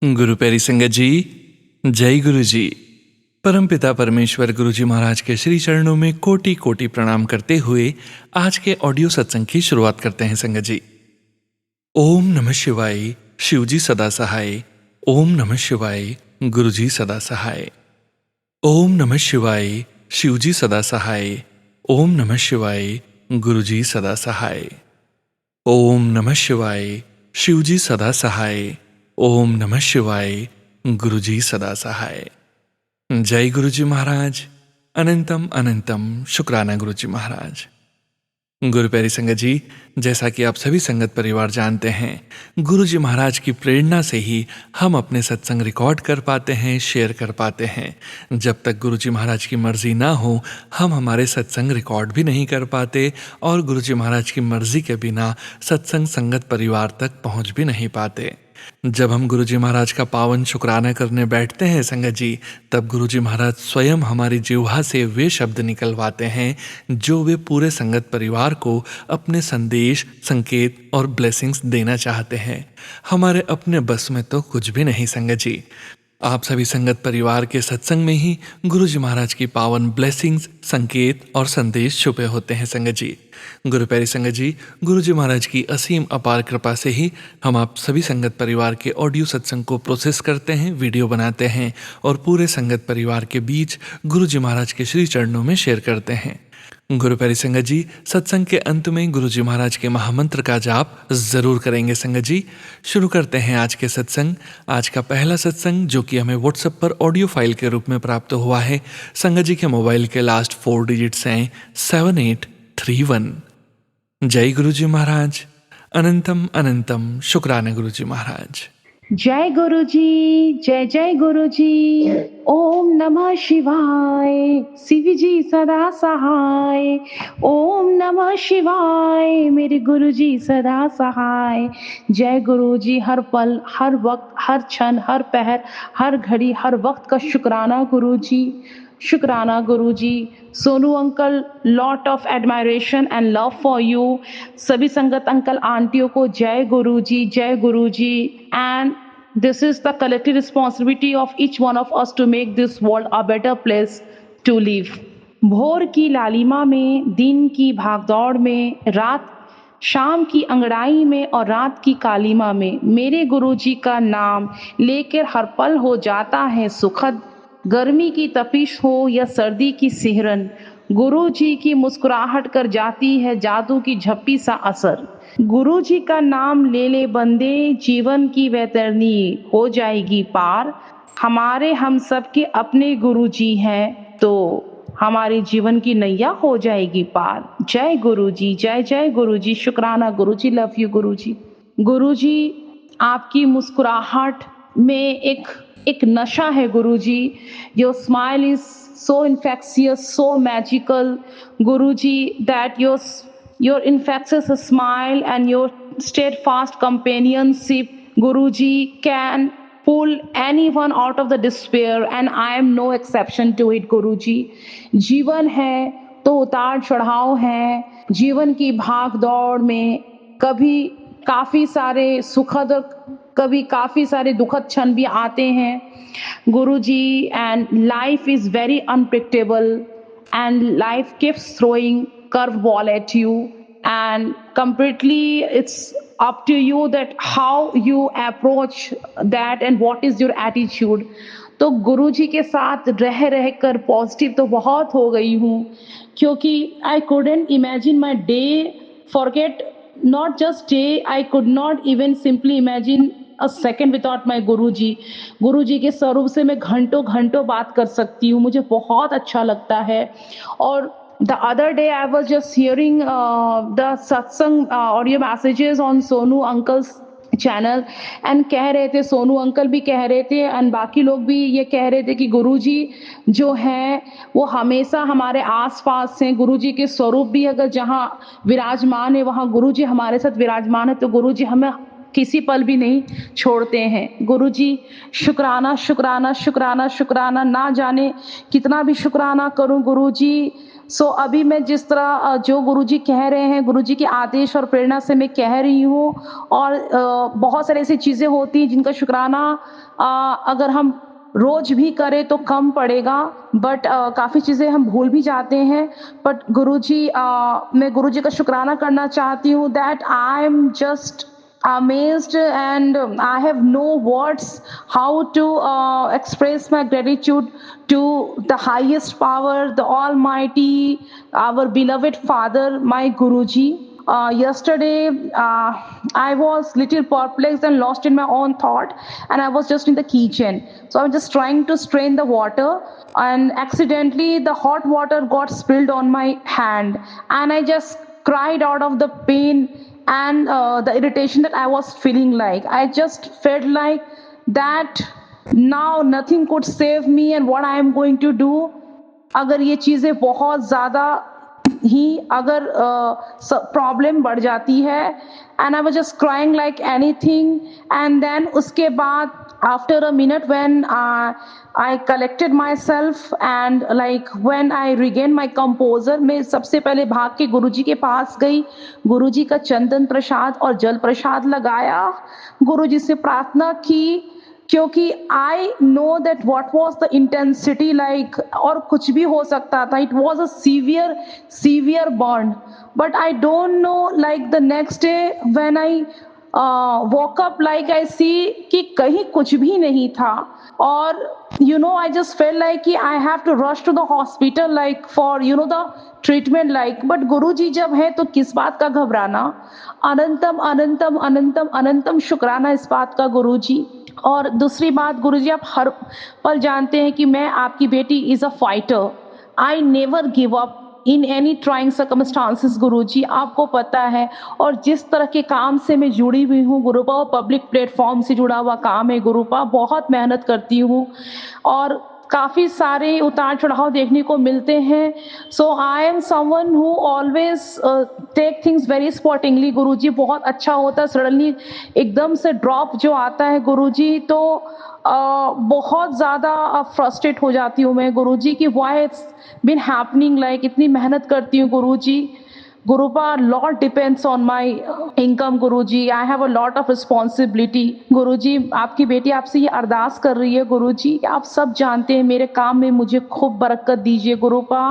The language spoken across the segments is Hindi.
गुरु प्यारी संगत जी, जय गुरु जी। परमपिता परमेश्वर गुरु जी महाराज के श्री चरणों में कोटि कोटि प्रणाम करते हुए आज के ऑडियो सत्संग की शुरुआत करते हैं संगत जी। ओम नमः शिवाय, शिव जी सदा सहाय। ओम नमः शिवाय, गुरु जी सदा सहाय। ओम नमः शिवाय, शिव जी सदा सहाय। ओम नमः शिवाय, गुरु जी सदा सहाय। ओम नमः शिवाय, शिव जी सदा सहाय। ओम नमः शिवाय, गुरु जी सदा सहाय। जय गुरु जी महाराज। अनंतम अनंतम शुक्राना गुरु जी महाराज। गुरु प्यारी संगत जी, जैसा कि आप सभी संगत परिवार जानते हैं, गुरु जी महाराज की प्रेरणा से ही हम अपने सत्संग रिकॉर्ड कर पाते हैं, शेयर कर पाते हैं। जब तक गुरु जी महाराज की मर्जी ना हो, हम हमारे सत्संग रिकॉर्ड भी नहीं कर पाते और गुरु जी महाराज की मर्जी के बिना सत्संग संगत परिवार तक पहुंच भी नहीं पाते। जब हम गुरु जी महाराज का पावन शुक्राना करने बैठते हैं संगत जी, तब गुरु जी महाराज स्वयं हमारी जिह्वा से वे शब्द निकलवाते हैं जो वे पूरे संगत परिवार को अपने संदेश, संकेत और ब्लेसिंग्स देना चाहते हैं। हमारे अपने बस में तो कुछ भी नहीं संगत जी। आप सभी संगत परिवार के सत्संग में ही गुरु जी महाराज की पावन ब्लेसिंग्स, संकेत और संदेश छुपे होते हैं संगत जी। गुरु प्यारी संगत जी, गुरु जी महाराज की असीम अपार कृपा से ही हम आप सभी संगत परिवार के ऑडियो सत्संग को प्रोसेस करते हैं, वीडियो बनाते हैं और पूरे संगत परिवार के बीच गुरु जी महाराज के श्री चरणों में शेयर करते हैं। गुरु प्यारी संगत जी, सत्संग के अंत में गुरु जी महाराज के महामंत्र का जाप जरूर करेंगे संगत जी। शुरू करते हैं आज के सत्संग। आज का पहला सत्संग जो कि हमें व्हाट्सएप पर ऑडियो फाइल के रूप में प्राप्त हुआ है, संगत जी के मोबाइल के लास्ट 4 डिजिट्स हैं 7831। जय गुरु जी महाराज। अनंतम अनंतम शुक्राना गुरु जी महाराज। जय गुरु जी, जय जय गुरु जी। ओम नमः शिवाय, शिव जी सदा सहाय। ओम नमः शिवाय, मेरे गुरु जी सदा सहाय। जय गुरु जी। हर पल, हर वक्त, हर क्षण, हर पहर, हर घड़ी, हर वक्त का शुक्राना गुरु जी, शुक्राना Guru ji. Sonu uncle, lot of admiration and love for you. सभी संगत अंकल आंटियों को जय गुरु जी, जय Guru ji. And this is the collective responsibility of each one of us to make this world a better place to live. भोर की लालिमा में, दिन की भागदौड़ में, रात शाम की अंगड़ाई में और रात की कालीमा में मेरे गुरुजी का नाम लेकर हर पल हो जाता है सुखद। गर्मी की तपिश हो या सर्दी की सिहरन, गुरुजी की मुस्कुराहट कर जाती है जादू की झप्पी सा असर। गुरुजी का नाम ले ले बंदे, जीवन की वैतरनी हो जाएगी पार। हमारे हम सबके अपने गुरुजी हैं तो हमारे जीवन की नैया हो जाएगी पार। जय गुरुजी, जय जय गुरुजी। शुक्राना गुरुजी, लव यू गुरुजी। गुरुजी, आपकी मुस्कुराहट में एक नशा है Guruji. Your smile is so infectious, so magical, Guruji, that your infectious smile and your steadfast companionship, Guruji, can pull anyone out of the despair, and I am no exception to it, Guruji. जीवन है तो उतार चढ़ाव है। जीवन की भाग दौड़ में कभी काफी सारे सुखद, कभी काफी सारे दुखद क्षण भी आते हैं Guruji. And life is very unpredictable and life keeps throwing curve ball at you and completely it's up to you that how you approach that and what is your attitude. तो गुरुजी के साथ रह रह कर पॉजिटिव तो बहुत हो गई हूँ, क्योंकि आई couldn't imagine my day, forget not just day, I could not even simply imagine a second without my गुरुजी। गुरुजी के स्वरूप से मैं घंटों घंटों बात कर सकती हूँ, मुझे बहुत अच्छा लगता है। और the other day I was just hearing the satsang audio messages on Sonu uncle's channel and कह रहे थे, सोनू अंकल भी कह रहे थे एंड बाकी लोग भी ये कह रहे थे कि गुरुजी जो है वो हमेशा हमारे आसपास हैं। गुरुजी के स्वरूप भी अगर जहाँ विराजमान है वहाँ गुरुजी हमारे साथ विराजमान है, तो गुरुजी हमें किसी पल भी नहीं छोड़ते हैं। गुरुजी शुक्राना, शुक्राना, शुक्राना, शुक्राना, ना जाने कितना भी शुक्राना करूँ गुरुजी। अभी मैं जिस तरह जो गुरुजी कह रहे हैं, गुरुजी के आदेश और प्रेरणा से मैं कह रही हूँ और बहुत सारी ऐसी चीज़ें होती हैं जिनका शुक्राना अगर हम रोज़ भी करें तो कम पड़ेगा, बट काफ़ी चीज़ें हम भूल भी जाते हैं। बट गुरुजी मैं गुरुजी का शुक्राना करना चाहती हूँ that I am just amazed and I have no words how to express my gratitude to the highest power, the almighty, our beloved father, my guruji. Yesterday I was little perplexed and lost in my own thought, and I was just in the kitchen, so I was just trying to strain the water, and accidentally the hot water got spilled on my hand, and I just cried out of the pain and the irritation that I was feeling. Like I just felt like that now nothing could save me, and what I am going to do अगर ये चीज़ें बहुत ज़्यादा ही अगर प्रॉब्लम बढ़ जाती है, and I was just crying like anything, and then उसके बाद after a minute when I collected myself and like when I regained my composure, मैं सबसे पहले भाग के गुरुजी के पास गई, गुरुजी का चंदन प्रसाद और जल प्रसाद लगाया, गुरुजी से प्रार्थना की, क्योंकि I know that what was the intensity like, और कुछ भी हो सकता था, it was a severe burn, but I don't know like the next day when I woke up, like I see कि कहीं कुछ भी नहीं था, और I just felt like कि I have to rush to the hospital like for the treatment like, but गुरुजी जब है तो किस बात का घबराना। अनंतम अनंतम अनंतम अनंतम शुक्राना इस बात का गुरुजी। और दूसरी बात गुरुजी, आप हर पल जानते हैं कि मैं आपकी बेटी is a fighter, I never give up in any trying circumstances Guruji, आपको पता है। और जिस तरह के काम से मैं जुड़ी हुई हूँ गुरुपा, पब्लिक प्लेटफॉर्म से जुड़ा हुआ काम है गुरुपा, बहुत मेहनत करती हूँ और काफ़ी सारे उतार चढ़ाव देखने को मिलते हैं। So I am someone who always take things very sportingly Guruji. बहुत अच्छा होता है सडनली एकदम से ड्रॉप जो आता है गुरुजी, तो बहुत ज़्यादा फ्रस्ट्रेट हो जाती हूँ मैं गुरुजी कि why it's been happening, like इतनी मेहनत करती हूँ Guruji. Gurupa, lot depends on my income Guruji, I have a lot of responsibility Guruji. आपकी बेटी आपसे ये अरदास कर रही है गुरुजी, आप सब जानते हैं मेरे काम में मुझे खूब बरकत दीजिए गुरुपा,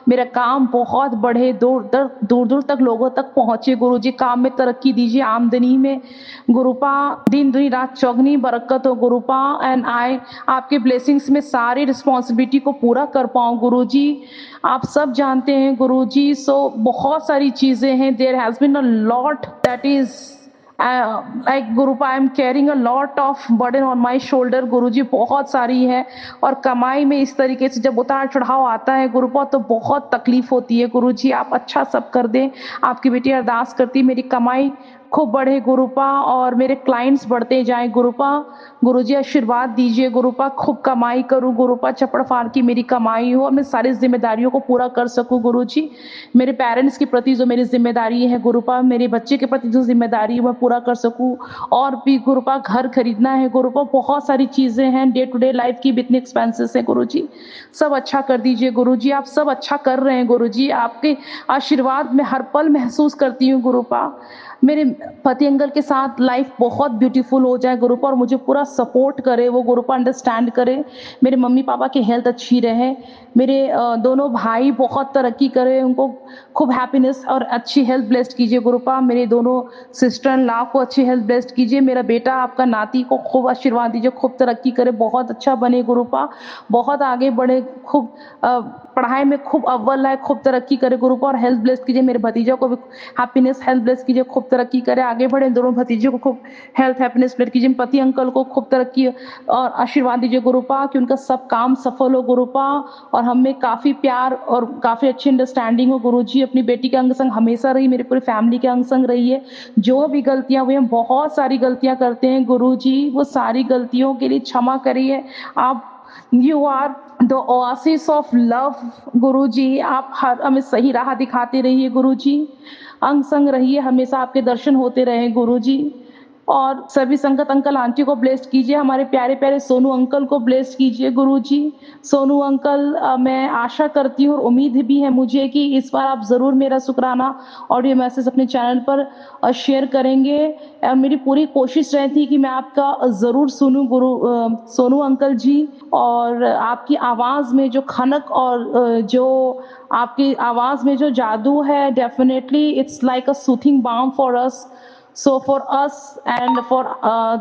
मेरा काम बहुत बढ़े, दूर दूर तक लोगों तक पहुँचे गुरुजी, काम में तरक्की दीजिए, आमदनी में गुरुपा, दिन दुनी रात चौगनी बरकत हो गुरुपा, एंड आई आपके ब्लेसिंग्स में सारी रिस्पॉन्सिबिलिटी को पूरा कर पाऊँ गुरुजी। आप सब जानते हैं गुरुजी, सो बहुत सारी चीज़ें हैं, there has been a lot that is like Gurupa, I am carrying a lot of burden on my shoulder Guruji, बहुत सारी है। और कमाई में इस तरीके से जब उतार चढ़ाव आता है गुरुपा तो बहुत तकलीफ होती है गुरुजी, आप अच्छा सब कर दें। आपकी बेटी अरदास करती मेरी कमाई खूब बढ़े गुरुपा और मेरे क्लाइंट्स बढ़ते जाएं गुरुपा, गुरुजी आशीर्वाद दीजिए गुरुपा, खूब कमाई करूं गुरुपा, चपड़ फाड़ की मेरी कमाई हो और मैं सारी जिम्मेदारियों को पूरा कर सकूं गुरुजी। मेरे पेरेंट्स के प्रति जो मेरी जिम्मेदारी है गुरुपा, मेरे बच्चे के प्रति जो जिम्मेदारी है मैं पूरा कर सकूं, और भी गुरुपा घर खरीदना है गुरुपा, बहुत सारी चीज़ें हैं, डे टू डे लाइफ की भी इतनी एक्सपेंसेस है गुरुजी, सब अच्छा कर दीजिए गुरुजी। आप सब अच्छा कर रहे हैं गुरुजी, आपके आशीर्वाद में हर पल महसूस करती हूँ गुरुपा। मेरे पति अंकल के साथ लाइफ बहुत ब्यूटीफुल हो जाए गुरुपा और मुझे पूरा सपोर्ट करे वो गुरुपा, अंडरस्टैंड करे, मेरे मम्मी पापा की हेल्थ अच्छी रहे, मेरे दोनों भाई बहुत तरक्की करे, उनको खूब हैप्पीनेस और अच्छी हेल्थ ब्लेस्ड कीजिए गुरुपा, मेरे दोनों सिस्टर इन लॉ को अच्छी हेल्थ ब्लेस्ड कीजिए, मेरा बेटा आपका नाती को खूब आशीर्वाद दीजिए, खूब तरक्की करे, बहुत अच्छा बने गुरुपा, बहुत आगे बढ़े, खूब पढ़ाई में खूब अव्वल आए, खूब तरक्की करे गुरुपा, और हेल्थ ब्लेस्ड कीजिए, मेरे भतीजा को भी हैप्पीनेस हेल्थ ब्लेस्ड कीजिए, खूब तरक्की करे, आगे बढ़े, दोनों भतीजे को खूब हेल्थ हैप्पीनेस ब्लेस्ड कीजिए, पति अंकल को खूब तरक्की और आशीर्वाद दीजिए गुरुपा कि उनका सब काम सफल हो गुरुपा, और हमें काफ़ी प्यार और काफ़ी अच्छी अंडरस्टैंडिंग हो गुरुजी। अपनी बेटी के अंग संग हमेशा रही, मेरी पूरी फैमिली के अंग संग रही है। जो भी गलतियां हुई, हम बहुत सारी गलतियां करते हैं गुरुजी, वो सारी गलतियों के लिए क्षमा करिए। आप you are the oasis of love Guruji, आप हर हमें सही राह दिखाते रहिए गुरुजी, अंग संग रहिए, हमेशा आपके दर्शन होते रहे गुरुजी। और सभी संगत अंकल आंटी को ब्लेस कीजिए, हमारे प्यारे प्यारे सोनू अंकल को ब्लेस कीजिए गुरुजी। सोनू अंकल, मैं आशा करती हूँ और उम्मीद भी है मुझे कि इस बार आप ज़रूर मेरा शुक्राना ऑडियो मैसेज अपने चैनल पर शेयर करेंगे। मेरी पूरी कोशिश रहती है कि मैं आपका ज़रूर सुनूं सोनू अंकल जी। और आपकी आवाज़ में जो खनक और जो आपकी आवाज़ में जो जादू है, definitely it's like a soothing balm for us. So for us and for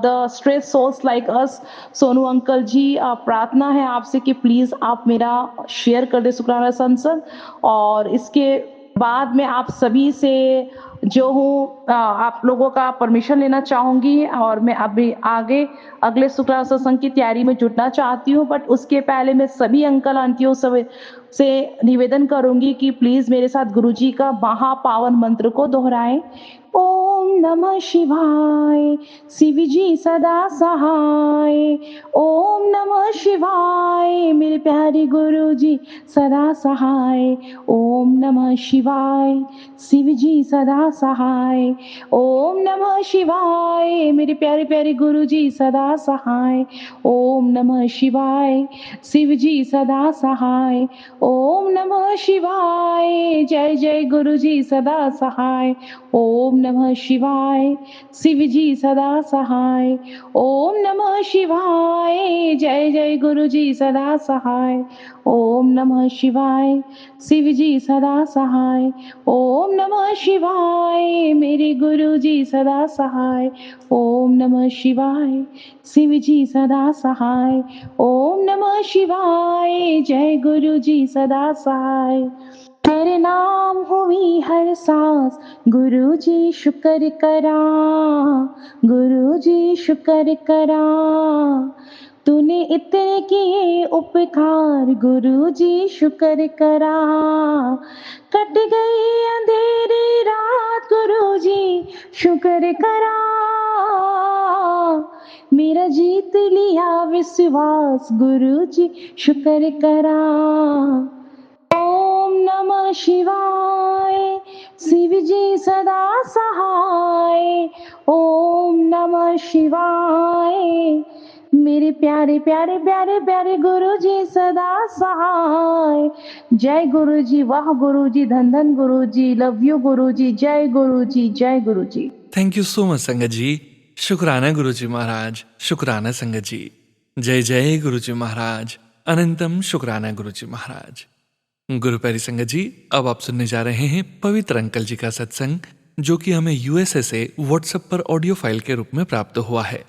the stressed souls like us, Sonu uncle ji, प्रार्थना है आपसे कि प्लीज़ आप मेरा शेयर कर दें शुक्राना संसद। और इसके बाद मैं आप सभी से जो हूँ आप लोगों का परमिशन लेना चाहूँगी और मैं अभी आगे अगले शुक्राना सत्संग की तैयारी में जुटना चाहती हूँ। बट उसके पहले मैं सभी अंकल आंटियों से निवेदन करूँगी कि प्लीज़ मेरे साथ गुरुजी का महापावन मंत्र को दोहराएं। ओम नमः शिवाय, शिव जी सदा सहाय। ओम नमः शिवाय, मेरे प्यारे गुरु जी सदा सहाय। ओम नमः शिवाय, शिव जी सदा सहाय। ओम नमः शिवाय, मेरे प्यारे प्यारे गुरु जी सदा सहाय। ओम नमः शिवाय, शिव जी सदा सहाय। ओम नमः शिवाय, जय जय गुरु जी सदा सहाय। ओम नमः शिवाय, शिव जी सदा सहाय। ओम नमः शिवाय, जय जय गुरु जी सदा सहाय। ओम नमः शिवाय, शिव जी सदा सहाय। ओम नमः शिवाय, मेरे गुरु जी सदा सहाय। ओम नमः शिवाय, शिव जी सदा सहाय। ओम नमः शिवाय, जय गुरु जी सदा सहाय। तेरे नाम हुई हर सांस, गुरु जी शुक्र करा। गुरु जी शुक्र करा, तूने इतने किए उपकार, गुरु जी शुक्र करा। कट गई अंधेरी रात, गुरु जी शुक्र करा। मेरा जीत लिया विश्वास, गुरु जी शुक्र करा। ओम नमः शिवाय, शिव जी सदा सहाय। ओम नमः शिवाय, मेरे प्यारे प्यारे प्यारे प्यारे गुरु जी सदा सहाय। जय गुरु जी, वाह गुरु जी, धन धन गुरु जी, लव यू गुरु जी, जय गुरु जी, जय गुरु जी। थैंक यू सो मच संगत जी। शुक्राना गुरुजी महाराज, शुक्राना संगत जी। जय जय गुरुजी महाराज, अनंतम शुक्राना गुरुजी महाराज। गुरु प्यारी संगत जी, अब आप सुनने जा रहे हैं पवित्र अंकल जी का सत्संग, जो कि हमें यूएसए से व्हाट्सएप पर ऑडियो फाइल के रूप में प्राप्त हुआ है।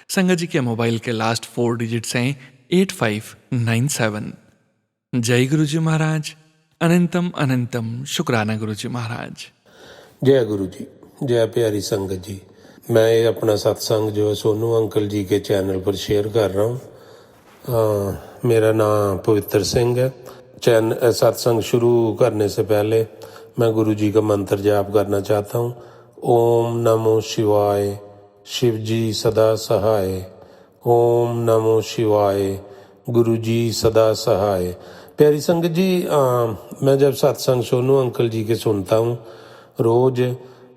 संगत जी के मोबाइल के लास्ट 4 डिजिट्स हैं 8597। जय गुरुजी महाराज, अनंतम अनंतम शुक्राना गुरुजी महाराज। जय गुरु जी, जय प्यारी संगत जी। मैं ये अपना सत्संग जो है सोनू अंकल जी के चैनल पर शेयर कर रहा हूँ। मेरा नाम पवित्र सिंह है। सत्संग शुरू करने से पहले मैं गुरु जी का मंत्र जाप करना चाहता हूँ। ओम नमो शिवाय, शिव जी सदा सहाय। ओम नमो शिवाय, गुरु जी सदा सहाय। प्यारी संगत जी, मैं जब सत्संग सोनू अंकल जी के सुनता हूँ रोज,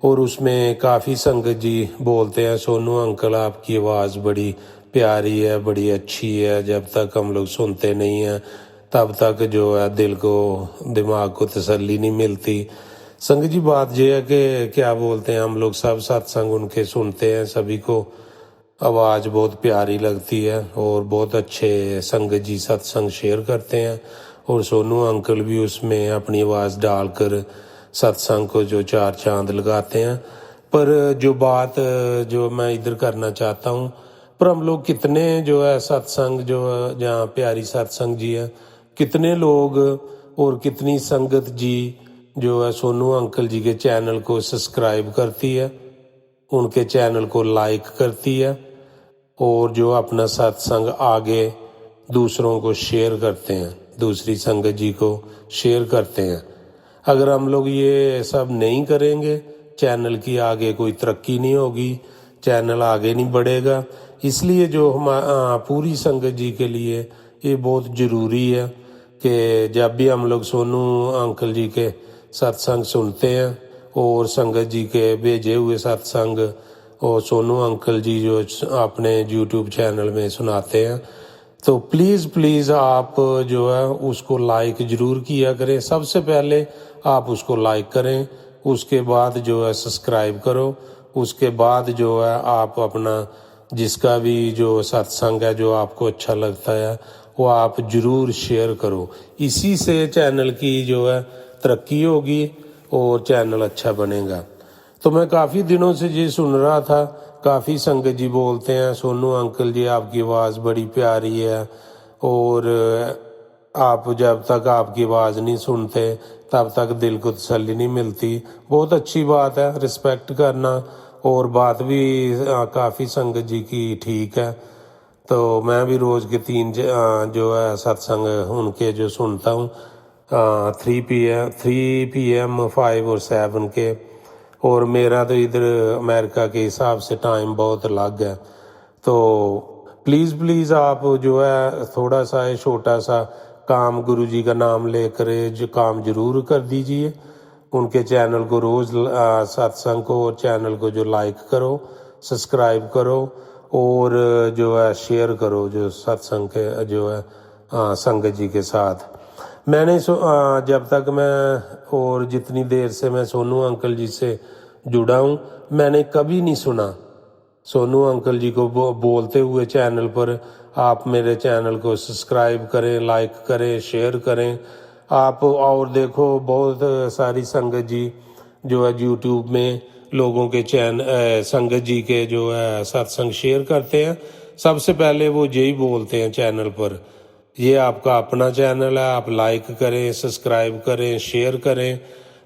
और उसमें काफ़ी संगत जी बोलते हैं सोनू अंकल आपकी आवाज़ बड़ी प्यारी है, बड़ी अच्छी है। जब तक हम लोग सुनते नहीं हैं तब तक जो है दिल को, दिमाग को तसल्ली नहीं मिलती। संगत जी, बात यह है कि क्या बोलते हैं, हम लोग सब सत्संग उनके सुनते हैं, सभी को आवाज़ बहुत प्यारी लगती है और बहुत अच्छे संगत जी सत्संग शेयर करते हैं। और सोनू अंकल भी उसमें अपनी आवाज़ डालकर सत्संग को जो 4 चांद लगाते हैं। पर जो बात जो मैं इधर करना चाहता हूँ, पर हम लोग कितने जो है सत्संग जो जहाँ प्यारी सत्संग जी है, कितने लोग और कितनी संगत जी जो है सोनू अंकल जी के चैनल को सब्सक्राइब करती है, उनके चैनल को लाइक करती है और जो अपना सत्संग आगे दूसरों को शेयर करते हैं, दूसरी संगत जी को शेयर करते हैं। अगर हम लोग ये सब नहीं करेंगे, चैनल की आगे कोई तरक्की नहीं होगी, चैनल आगे नहीं बढ़ेगा। इसलिए जो हम पूरी संगत जी के लिए ये बहुत ज़रूरी है कि जब भी हम लोग सोनू अंकल जी के सत्संग सुनते हैं और संगत जी के भेजे हुए सत्संग और सोनू अंकल जी जो अपने यूट्यूब चैनल में सुनाते हैं, तो प्लीज़ आप जो है उसको लाइक ज़रूर किया करें। सबसे पहले आप उसको लाइक करें, उसके बाद जो है सब्सक्राइब करो, उसके बाद जो है आप अपना जिसका भी जो सत्संग है जो आपको अच्छा लगता है वो आप ज़रूर शेयर करो। इसी से चैनल की जो है तरक्की होगी और चैनल अच्छा बनेगा। तो मैं काफ़ी दिनों से ये सुन रहा था, काफ़ी संगत जी बोलते हैं सोनू अंकल जी आपकी आवाज़ बड़ी प्यारी है, और आप जब तक आपकी आवाज़ नहीं सुनते तब तक दिल को तसल्ली नहीं मिलती। बहुत अच्छी बात है, रिस्पेक्ट करना, और बात भी काफ़ी संगत जी की ठीक है। तो मैं भी रोज़ के 3 जो है सत्संग उनके जो सुनता हूँ, 3 PM 5 और 7 के, और मेरा तो इधर अमेरिका के हिसाब से टाइम बहुत अलग है। तो प्लीज़ आप जो है थोड़ा सा छोटा सा काम गुरु जी का नाम लेकर जो काम ज़रूर कर दीजिए। उनके चैनल को रोज़ सत्संग को और चैनल को जो लाइक करो, सब्सक्राइब करो, और जो है शेयर करो जो सत्संग के जो है संगत जी के साथ। मैंने जब तक मैं और जितनी देर से मैं सोनू अंकल जी से जुड़ा हूँ, मैंने कभी नहीं सुना सोनू अंकल जी को बोलते हुए चैनल पर आप मेरे चैनल को सब्सक्राइब करें, लाइक करें, शेयर करें। आप और देखो बहुत सारी संगत जी जो है यूट्यूब में लोगों के संगत जी के जो है सत्संग शेयर करते हैं। सबसे पहले वो यही बोलते हैं चैनल पर, ये आपका अपना चैनल है, आप लाइक करें, सब्सक्राइब करें, शेयर करें।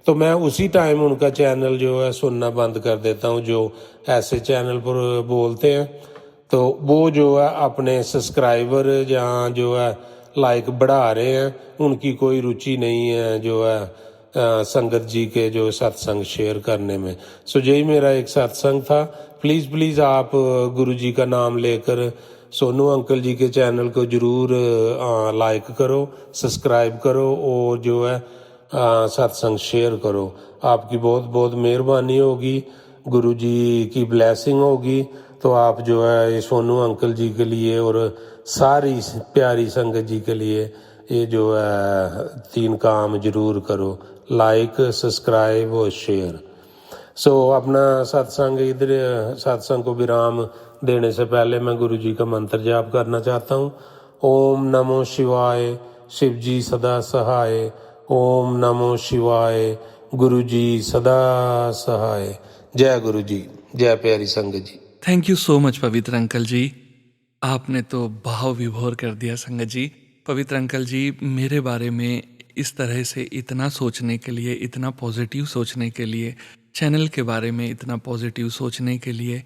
तो मैं उसी टाइम उनका चैनल जो है सुनना बंद कर देता हूँ जो ऐसे चैनल पर बोलते हैं। तो वो जो है अपने सब्सक्राइबर जहाँ जो है लाइक बढ़ा रहे हैं, उनकी कोई रुचि नहीं है जो है संगत जी के जो सत्संग शेयर करने में। सो यही मेरा एक सत्संग था। प्लीज़ आप गुरु जी का नाम लेकर सोनू अंकल जी के चैनल को ज़रूर लाइक करो, सब्सक्राइब करो, और जो है सत्संग शेयर करो। आपकी बहुत बहुत मेहरबानी होगी, गुरु जी की ब्लेसिंग होगी। तो आप जो है ये सोनू अंकल जी के लिए और सारी प्यारी संगत जी के लिए ये जो है 3 काम जरूर करो, लाइक, सब्सक्राइब और शेयर। अपना सत्संग को विराम देने से पहले मैं गुरु जी का मंत्र जाप करना चाहता हूँ। ओम नमो शिवाय, शिव जी सदा सहाय। ओम नमो शिवाय, गुरु जी सदा सहाय। जय गुरु जी, जय प्यारी संगत जी। थैंक यू सो मच पवित्र अंकल जी, आपने तो भाव विभोर कर दिया संगत जी। पवित्र अंकल जी, मेरे बारे में इस तरह से इतना सोचने के लिए, इतना पॉजिटिव सोचने के लिए, चैनल के बारे में इतना पॉजिटिव सोचने के लिए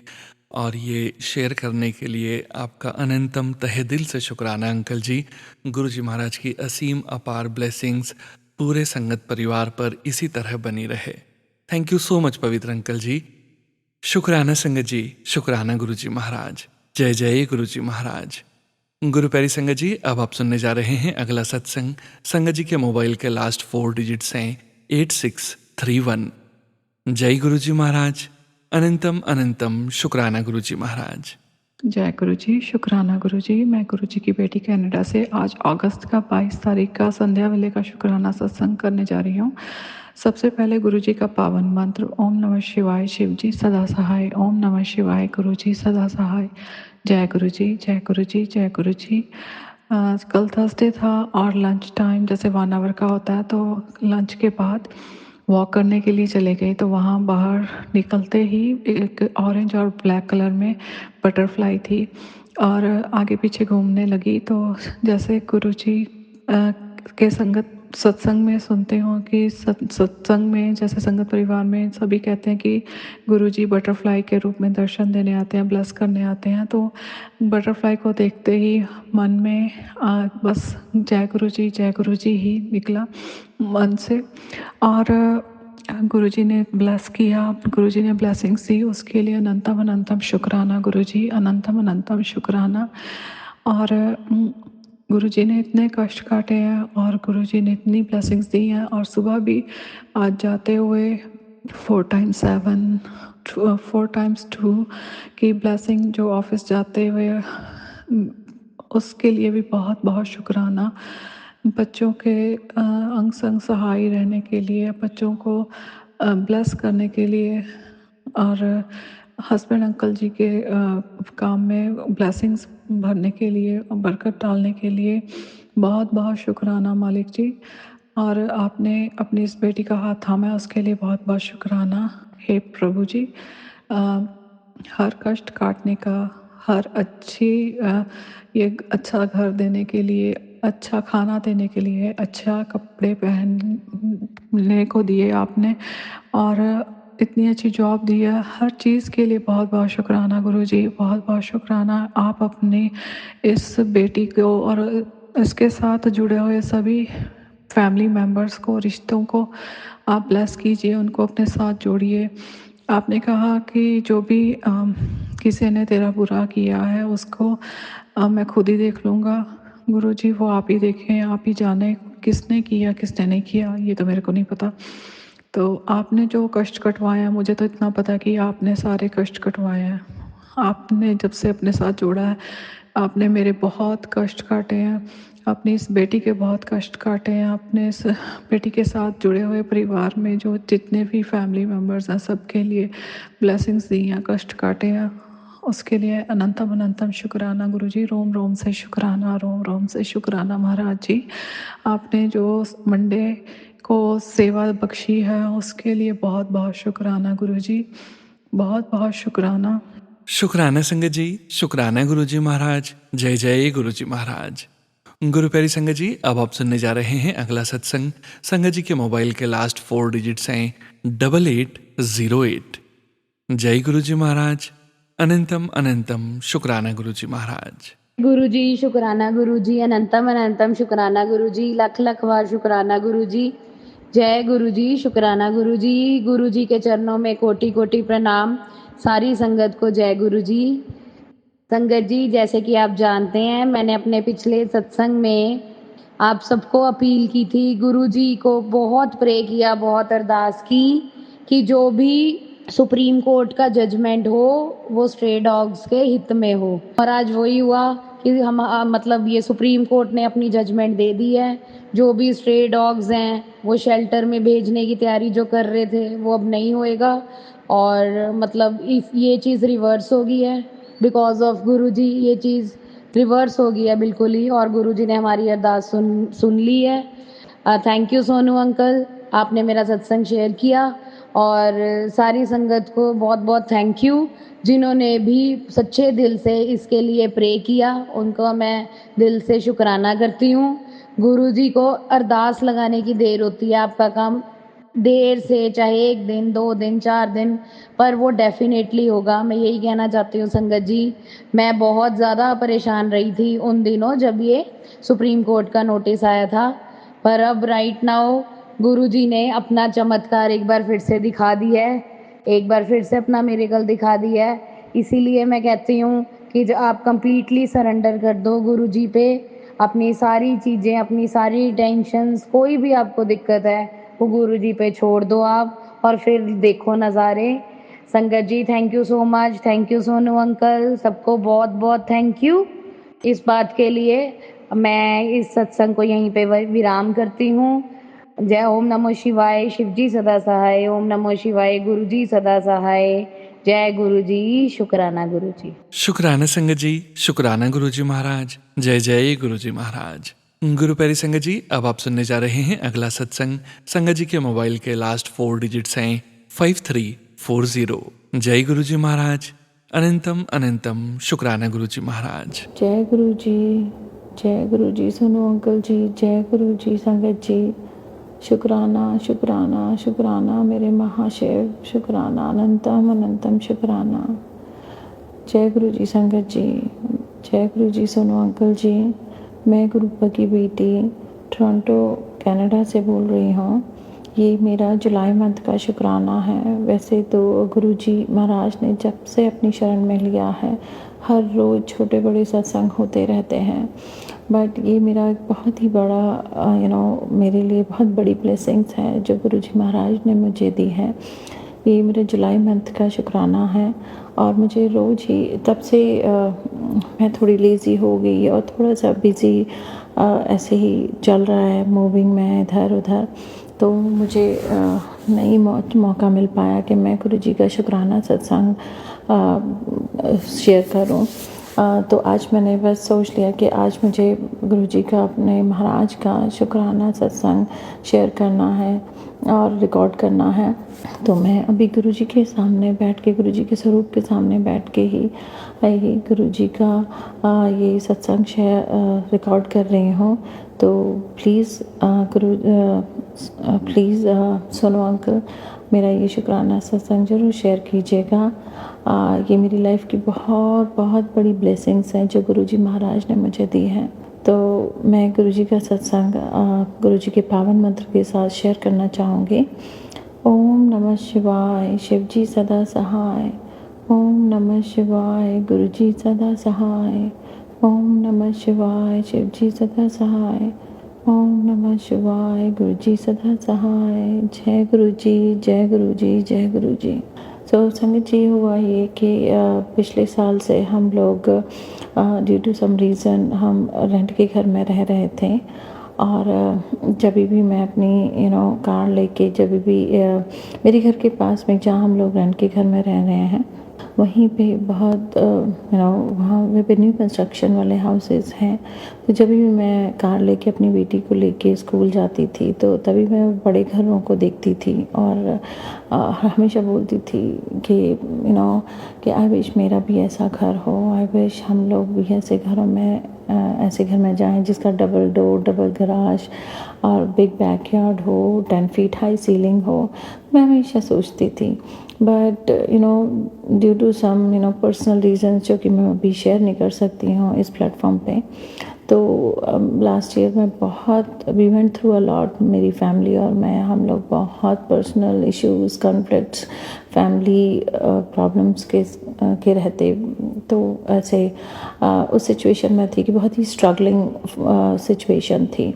और ये शेयर करने के लिए आपका अनंतम तहे दिल से शुक्राना अंकल जी। गुरु जी महाराज की असीम अपार ब्लेसिंग्स पूरे संगत परिवार पर इसी तरह बनी रहे। थैंक यू सो मच पवित्र अंकल जी। शुक्राना संगत जी, शुक्राना गुरु जी महाराज। जय जय गुरु जी महाराज। गुरु प्यारी संगत जी, अब आप सुनने जा रहे हैं अगला सत्संग। संगत जी के मोबाइल के लास्ट 4 डिजिट्स हैं 8631। जय गुरु जी महाराज। अनंतम अनंतम शुक्राना गुरु जी महाराज। जय गुरु जी, शुक्राना गुरु जी। मैं गुरु जी की बेटी कनाडा से आज अगस्त का 22 तारीख का संध्या वेले का शुक्राना सत्संग करने जा रही हूँ। सबसे पहले गुरु जी का पावन मंत्र ओम नमः शिवाय, शिव जी सदा सहाय। ओम नमः शिवाय, गुरु जी सदा सहाय। जय गुरु जी, जय गुरु जी, जय गुरु जी। कल थर्सडे था और लंच टाइम जैसे 1 आवर का होता है, तो लंच के बाद वॉक करने के लिए चले गए। तो वहाँ बाहर निकलते ही एक ऑरेंज और ब्लैक कलर में बटरफ्लाई थी और आगे पीछे घूमने लगी। तो जैसे गुरुजी के सत्संग में सुनते हो कि सत्संग में जैसे संगत परिवार में सभी कहते हैं कि गुरुजी बटरफ्लाई के रूप में दर्शन देने आते हैं, ब्लेस करने आते हैं। तो बटरफ्लाई को देखते ही मन में बस जय गुरु जी ही निकला मन से। और गुरुजी ने ब्लेस किया, गुरुजी ने ब्लेसिंग्स दी, उसके लिए अनंतम अनंतम शुक्राना गुरुजी, अनंतम अनंतम शुक्राना। और गुरुजी ने इतने कष्ट काटे हैं और गुरुजी ने इतनी ब्लेसिंग्स दी हैं। और सुबह भी आज जाते हुए 4 टाइम्स 7, 4 टाइम्स 2 की ब्लेसिंग जो ऑफिस जाते हुए उसके लिए भी बहुत बहुत शुक्राना। बच्चों के अंग संग सहाय रहने के लिए, बच्चों को ब्लेस करने के लिए और हस्बैंड अंकल जी के काम में ब्लेसिंग्स भरने के लिए, बरकत डालने के लिए बहुत बहुत शुक्राना मालिक जी। और आपने अपनी इस बेटी का हाथ थामा, उसके लिए बहुत बहुत शुक्राना। हे प्रभु जी, अ, हर कष्ट काटने का, हर ये अच्छा घर देने के लिए, अच्छा खाना देने के लिए, अच्छा कपड़े पहनने को दिए आपने, और इतनी अच्छी जॉब दी है। हर चीज़ के लिए बहुत बहुत शुक्राना गुरु जी, बहुत बहुत शुक्राना। आप अपनी इस बेटी को और इसके साथ जुड़े हुए सभी फैमिली मेम्बर्स को, रिश्तों को आप ब्लेस कीजिए, उनको अपने साथ जोड़िए। आपने कहा कि जो भी किसी ने तेरा बुरा किया है उसको मैं खुद ही देख लूँगा। गुरु जी, वो आप ही देखें, आप ही जाने किसने किया किसने नहीं किया, ये तो मेरे को नहीं पता। तो आपने जो कष्ट कटवाए हैं, मुझे तो इतना पता कि आपने सारे कष्ट कटवाए हैं। आपने जब से अपने साथ जोड़ा है, आपने मेरे बहुत कष्ट काटे हैं, अपनी इस बेटी के बहुत कष्ट काटे हैं, आपने इस बेटी के साथ जुड़े हुए परिवार में जो जितने भी फैमिली मेम्बर्स हैं सबके लिए ब्लेसिंग्स दी हैं, कष्ट काटे हैं, उसके लिए अनंतम अनंतम शुक्राना गुरु जी। रोम रोम से शुक्राना, रोम रोम से शुक्राना महाराज जी। आपने जो मंडे को सेवा बख्शी है उसके लिए बहुत बहुत शुक्राना गुरु जी, बहुत बहुत शुक्राना। शुक्राना संगत जी, शुक्राना गुरु जी महाराज। जय जय गुरु जी महाराज। गुरु प्यारी संगत जी, अब आप सुनने जा रहे हैं अगला सत्संग। संगत जी के मोबाइल के लास्ट 4 डिजिट्स हैं 8808। जय गुरु जी महाराज। अनंतम अनंतम शुक्राना गुरु जी महाराज। गुरु जी शुक्राना, गुरु जी अनंतम अनंतम शुक्राना, गुरु जी लख लख बार शुक्राना, गुरु जी जय गुरु जी शुक्राना, गुरु जी के चरणों में कोटि कोटि प्रणाम, सारी संगत को जय गुरु जी। संगत जी, जैसे कि आप जानते हैं, मैंने अपने पिछले सत्संग में आप सबको अपील की थी, गुरु जी को बहुत प्रे किया, बहुत अरदास की कि जो भी सुप्रीम कोर्ट का जजमेंट हो वो स्ट्रे डॉग्स के हित में हो। और आज वही हुआ कि हम मतलब ये सुप्रीम कोर्ट ने अपनी जजमेंट दे दी है। जो भी स्ट्रे डॉग्स हैं वो शेल्टर में भेजने की तैयारी जो कर रहे थे वो अब नहीं होएगा, और मतलब इफ ये चीज़ रिवर्स हो गई है बिकॉज ऑफ गुरु जी, ये चीज़ रिवर्स हो गई है बिल्कुल ही, और गुरु जी ने हमारी अरदास सुन ली है। थैंक यू सोनू अंकल, आपने मेरा सत्संग शेयर किया, और सारी संगत को बहुत बहुत थैंक यू जिन्होंने भी सच्चे दिल से इसके लिए प्रे किया, उनको मैं दिल से शुक्राना करती हूँ। गुरु जी को अरदास लगाने की देर होती है, आपका काम देर से चाहे 1 दिन 2 दिन 4 दिन, पर वो डेफिनेटली होगा। मैं यही कहना चाहती हूँ संगत जी, मैं बहुत ज़्यादा परेशान रही थी उन दिनों जब ये सुप्रीम कोर्ट का नोटिस आया था, पर अब राइट नाउ गुरु जी ने अपना चमत्कार एक बार फिर से दिखा दी है, एक बार फिर से अपना मिरेकल दिखा दी है। इसीलिए मैं कहती हूँ कि जो आप कंप्लीटली सरेंडर कर दो गुरु जी पे अपनी सारी चीज़ें, अपनी सारी टेंशन्स, कोई भी आपको दिक्कत है वो गुरु जी पे छोड़ दो आप, और फिर देखो नज़ारे। संगत जी, thank you so much, thank you Sonu uncle, सबको बहुत बहुत थैंक यू इस बात के लिए। मैं इस सत्संग को यहीं पे विराम करती हूँ। जय ओम नमो शिवाय, शिव जी सदा सहाय, ओम नमो शिवाय, गुरु जी सदा सहाय, जय गुरु जी, शुक्राना गुरु जी। शुक्राना संगत जी, शुक्राना गुरु जी महाराज। जय जय गुरु जी महाराज। गुरु प्यारी संगत जी, अब आप सुनने जा रहे हैं अगला सत्संग। संगत जी के मोबाइल के लास्ट 4 डिजिट्स हैं 5340। जय गुरु जी महाराज। अनंतम अनंतम शुक्राना गुरु जी महाराज। जय गुरु जी सुनो अंकल जी, जय गुरु जी संगत जी। शुक्राना शुक्राना शुक्राना मेरे महाशिव, शुक्राना अनंतम अनंतम शुक्राना। जय गुरु जी संगत जी, जय गुरु जी सुनो अंकल जी। मैं गुरुपा की बेटी टोरंटो कनाडा से बोल रही हूँ। ये मेरा जुलाई मंथ का शुक्राना है। वैसे तो गुरु जी महाराज ने जब से अपनी शरण में लिया है, हर रोज़ छोटे बड़े सत्संग होते रहते हैं, बट ये मेरा एक बहुत ही बड़ा मेरे लिए बहुत बड़ी ब्लेसिंग्स है जो गुरुजी महाराज ने मुझे दी है। ये मेरे जुलाई मंथ का शुक्राना है और मुझे रोज़ ही तब से मैं थोड़ी लेज़ी हो गई और थोड़ा सा बिज़ी ऐसे ही चल रहा है मूविंग में इधर उधर, तो मुझे नहीं मौका मिल पाया कि मैं गुरुजी का शुक्राना सत्संग शेयर करूं। तो आज मैंने बस सोच लिया कि आज मुझे गुरुजी का अपने महाराज का शुक्राना सत्संग शेयर करना है और रिकॉर्ड करना है। तो मैं अभी गुरुजी के सामने बैठ के, गुरुजी के स्वरूप के सामने बैठ के ही गुरुजी का ये सत्संग शेयर रिकॉर्ड कर रही हूँ। तो प्लीज़ प्लीज़ सोनू अंकल मेरा ये शुक्राना सत्संग ज़रूर शेयर कीजिएगा। ये मेरी लाइफ की बहुत बहुत बड़ी ब्लेसिंग्स हैं जो गुरुजी महाराज ने मुझे दी हैं। तो मैं गुरुजी का सत्संग गुरुजी के पावन मंत्र के साथ शेयर करना चाहूँगी। ओम नमः शिवाय, शिव जी सदा सहाय। ओम नमः शिवाय, गुरुजी सदा सहाय। ओम नमः शिवाय, शिव जी सदा सहाय। ओम नमः शिवाय, गुरुजी सदा सहाय। जय गुरुजी, जय गुरुजी, जय गुरुजी। तो संगत जी, हुआ ये कि पिछले साल से हम लोग ड्यू टू सम रीज़न हम रेंट के घर में रह रहे थे और जब भी मैं अपनी कार लेके जब भी मेरे घर के पास में जहाँ हम लोग रेंट के घर में रह रहे हैं वहीं पे बहुत वहाँ पे न्यू कंस्ट्रक्शन वाले हाउसेस हैं। तो जब भी मैं कार लेके अपनी बेटी को लेके स्कूल जाती थी तो तभी मैं बड़े घरों को देखती थी और हमेशा बोलती थी कि कि आई विश मेरा भी ऐसा घर हो, आई विश हम लोग भी ऐसे घरों में ऐसे घर में जाएं जिसका डबल डोर, डबल गराज और बिग बैकयार्ड हो, 10 फीट हाई सीलिंग हो। मैं हमेशा सोचती थी, but due to some personal reasons जो कि मैं अभी शेयर नहीं कर सकती हूँ इस प्लेटफॉर्म पे। तो लास्ट ईयर में बहुत we went through a lot, मेरी फैमिली और मैं, हम लोग बहुत personal issues, conflicts, family problems के रहते। तो ऐसे उस सिचुएशन में थी कि बहुत ही स्ट्रगलिंग सिचुएशन थी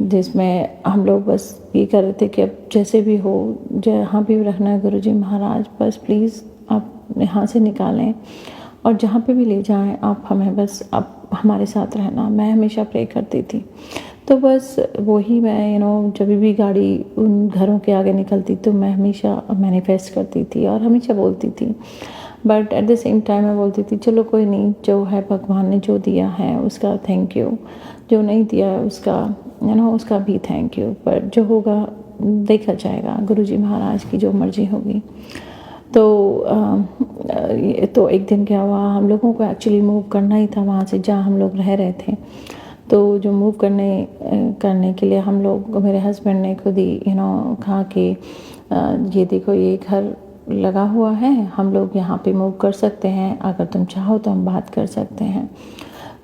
जिसमें हम लोग बस ये कर रहे थे कि अब जैसे भी हो, जहाँ भी रखना है गुरुजी महाराज, बस प्लीज़ आप यहाँ से निकालें और जहाँ पे भी ले जाएं आप हमें, बस आप हमारे साथ रहना। मैं हमेशा प्रे करती थी। तो बस वही मैं जब भी गाड़ी उन घरों के आगे निकलती तो मैं हमेशा मैनिफेस्ट करती थी और हमेशा बोलती थी, but at the same time मैं बोलती थी चलो कोई नहीं, जो है भगवान ने जो दिया है उसका थैंक यू, जो नहीं दिया है उसका उसका भी थैंक यू, पर जो होगा देखा जाएगा, गुरुजी महाराज की जो मर्जी होगी। तो एक दिन क्या हुआ, हम लोगों को एक्चुअली मूव करना ही था वहाँ से जहाँ हम लोग रह रहे थे। तो जो मूव करने के लिए हम लोग, मेरे हस्बैंड ने खुद ही कहा कि ये देखो ये घर लगा हुआ है, हम लोग यहाँ पे मूव कर सकते हैं, अगर तुम चाहो तो हम बात कर सकते हैं।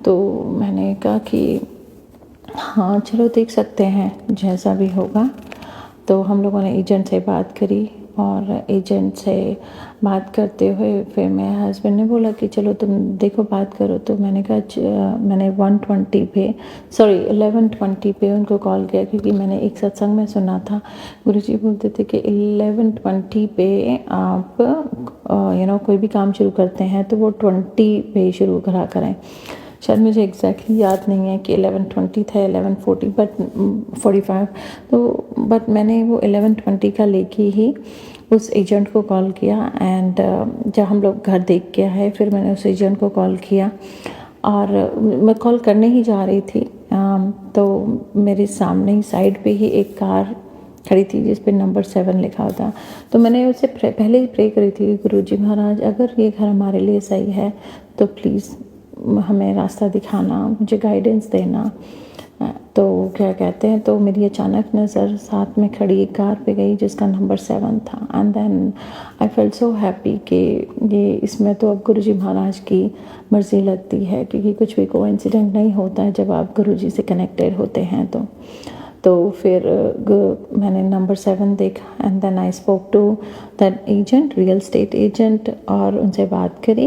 तो मैंने कहा कि हाँ चलो देख सकते हैं जैसा भी होगा। तो हम लोगों ने एजेंट से बात करी और एजेंट से बात करते हुए फिर मेरे हस्बैंड ने बोला कि चलो तुम देखो बात करो। तो मैंने कहा मैंने 1120 पे उनको कॉल किया, क्योंकि मैंने एक सत्संग में सुना था गुरुजी बोलते थे कि 1120 पे आप कोई भी काम शुरू करते हैं तो वो 20 पे शुरू करें। शायद मुझे एग्जैक्टली याद नहीं है कि 1120 था 1140 बट 45, तो बट मैंने वो 1120 का लेके ही उस एजेंट को कॉल किया। एंड जब हम लोग घर देख के आए फिर मैंने उस एजेंट को कॉल किया और मैं कॉल करने ही जा रही थी तो मेरे सामने ही साइड पे ही एक कार खड़ी थी जिस पे नंबर 7 लिखा था। तो मैंने उससे पहले ही प्रे करी थी, गुरुजी महाराज अगर ये घर हमारे लिए सही है तो प्लीज़ हमें रास्ता दिखाना, मुझे गाइडेंस देना। तो क्या कहते हैं, तो मेरी अचानक नज़र साथ में खड़ी एक कार पे गई जिसका नंबर 7 था। And then I felt so happy कि ये इसमें तो अब गुरुजी महाराज की मर्ज़ी लगती है, क्योंकि कुछ भी कोइंसिडेंट नहीं होता है जब आप गुरुजी से कनेक्टेड होते हैं। तो फिर मैंने नंबर 7 देखा and then I spoke to that agent, real estate agent, और उनसे बात करी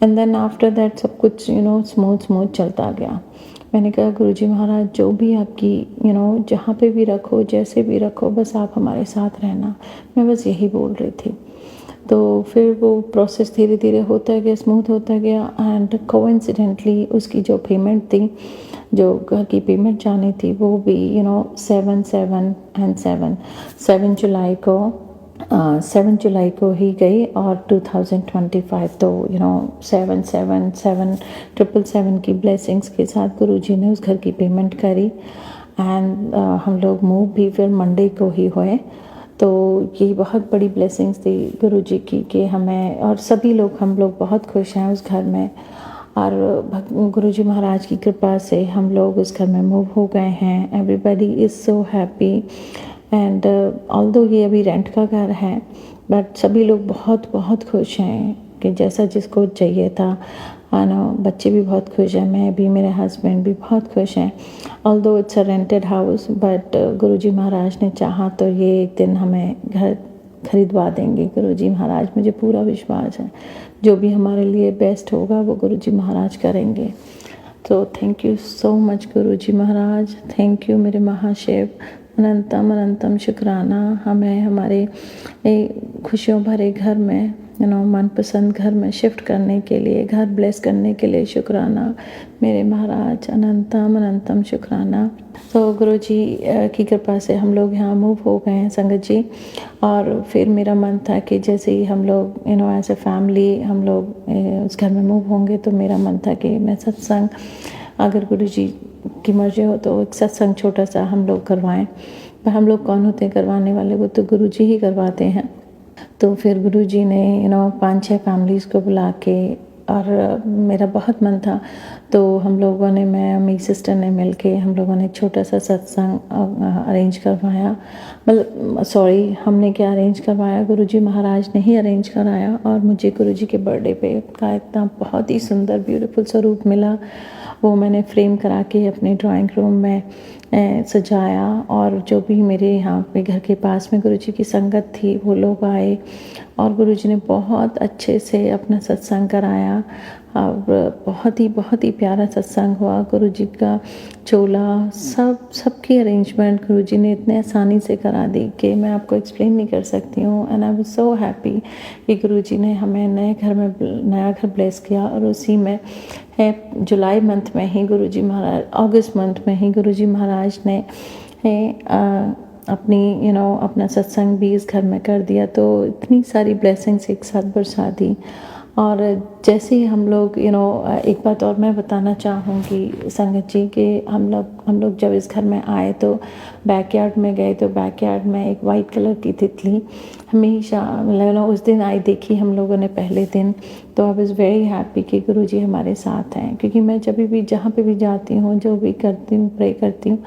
एंड देन आफ्टर दैट सब कुछ स्मूथ चलता गया। मैंने कहा गुरुजी महाराज जो भी आपकी जहाँ पे भी रखो, जैसे भी रखो, बस आप हमारे साथ रहना। मैं बस यही बोल रही थी। तो फिर वो प्रोसेस धीरे धीरे होता गया, स्मूथ होता गया एंड कोइंसिडेंटली उसकी जो पेमेंट थी, जो घर की पेमेंट जानी थी, वो भी 7 जुलाई को ही गई और 2025 तो 7 की ब्लेसिंग्स के साथ गुरुजी ने उस घर की पेमेंट करी एंड हम लोग मूव भी फिर मंडे को ही हुए। तो ये बहुत बड़ी ब्लेसिंग्स थी गुरुजी की कि हमें और सभी लोग, हम लोग बहुत खुश हैं उस घर में, और गुरुजी महाराज की कृपा से हम लोग उस घर में मूव हो गए हैं। Everybody is so happy and although ये अभी रेंट का घर है, बट सभी लोग बहुत बहुत खुश हैं कि जैसा जिसको चाहिए था। बच्चे भी बहुत खुश हैं, मैं भी, मेरे हस्बैंड भी बहुत खुश हैं। Although it's a rented house, but Guruji महाराज ने चाहा तो ये एक दिन हमें घर खरीदवा देंगे गुरुजी महाराज, मुझे पूरा विश्वास है। जो भी हमारे लिए बेस्ट होगा वो गुरुजी महाराज करेंगे। तो थैंक यू सो मच गुरुजी महाराज, थैंक यू मेरे महाशिव, अनंतम अनंतम शुक्राना हमें हमारे खुशियों भरे घर में मनपसंद घर में शिफ्ट करने के लिए, घर ब्लेस करने के लिए शुक्राना मेरे महाराज, अनंतम अनंतम शुक्राना। तो गुरुजी की कृपा से हम लोग यहाँ मूव हो गए हैं संगत जी। और फिर मेरा मन था कि जैसे ही हम लोग एज ए फैमिली हम लोग उस घर में मूव होंगे, तो मेरा मन था कि मैं सत्संग, अगर गुरुजी की मर्जी हो तो एक सत्संग छोटा सा हम लोग करवाएं। पर हम लोग कौन होते हैं करवाने वाले, वो तो गुरुजी ही करवाते हैं। तो फिर गुरुजी ने 5-6 फैमिलीज़ को बुला के, और मेरा बहुत मन था, तो हम लोगों ने, मैं मेरी सिस्टर ने मिल के हम लोगों ने एक छोटा सा सत्संग अरेंज करवाया। मतलब सॉरी, हमने क्या अरेंज करवाया, गुरुजी महाराज ने ही अरेंज कराया। और मुझे गुरुजी के बर्थडे पे का इतना बहुत ही सुंदर ब्यूटीफुल स्वरूप मिला, वो मैंने फ्रेम करा के अपने ड्राइंग रूम में सजाया। और जो भी मेरे यहाँ पे घर के पास में गुरुजी की संगत थी, वो लोग आए और गुरुजी ने बहुत अच्छे से अपना सत्संग कराया। और बहुत ही प्यारा सत्संग हुआ। गुरुजी का चोला, सबकी अरेंजमेंट गुरुजी ने इतने आसानी से करा दी कि मैं आपको एक्सप्लेन नहीं कर सकती हूँ। And I was so happy कि गुरुजी ने हमें नया घर ब्लेस किया। और उसी में है जुलाई मंथ में ही गुरुजी महाराज, अगस्त मंथ में ही गुरुजी महाराज ने अपनी अपना सत्संग भी इस घर में कर दिया। तो इतनी सारी ब्लेसिंग्स एक साथ बरसा दी। और जैसे ही हम लोग एक बात और मैं बताना चाहूँगी संगत जी कि हम लोग जब इस घर में आए तो बैकयार्ड में गए, तो बैकयार्ड में एक वाइट कलर की तितली हमेशा उस दिन आई देखी हम लोगों ने पहले दिन। तो आई वाज वेरी हैप्पी कि गुरुजी हमारे साथ हैं, क्योंकि मैं जब भी जहाँ पे भी जाती हूँ, जो भी करती हूँ, प्रे करती हूँ,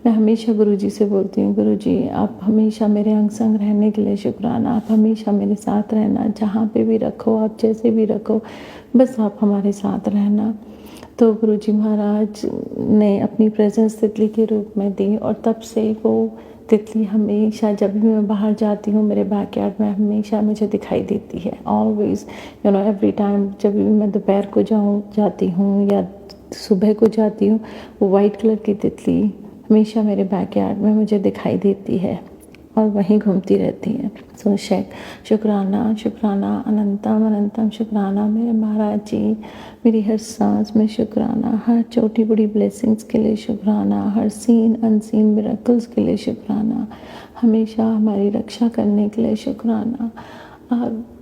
मैं हमेशा गुरुजी से बोलती हूँ, गुरुजी आप हमेशा मेरे अंग संग रहने के लिए शुक्राना, आप हमेशा मेरे साथ रहना, जहाँ पे भी रखो, आप जैसे भी रखो, बस आप हमारे साथ रहना। तो गुरुजी महाराज ने अपनी प्रेजेंस तितली के रूप में दी। और तब से वो तितली हमेशा, जब भी मैं बाहर जाती हूँ, मेरे बैकयार्ड में हमेशा मुझे दिखाई देती है। ऑलवेज एवरी टाइम, जब भी मैं दोपहर को जाती हूँ या सुबह को जाती हूँ, वो वाइट कलर की तितली हमेशा मेरे बैकयार्ड में मुझे दिखाई देती है और वहीं घूमती रहती है। सो शुक्राना शुक्राना अनंतम अनंतम शुक्राना मेरे महाराज जी, मेरी हर सांस में शुक्राना, हर छोटी बड़ी ब्लेसिंग्स के लिए शुक्राना, हर सीन अनसीन मिरेकल्स के लिए शुक्राना, हमेशा हमारी रक्षा करने के लिए शुक्राना।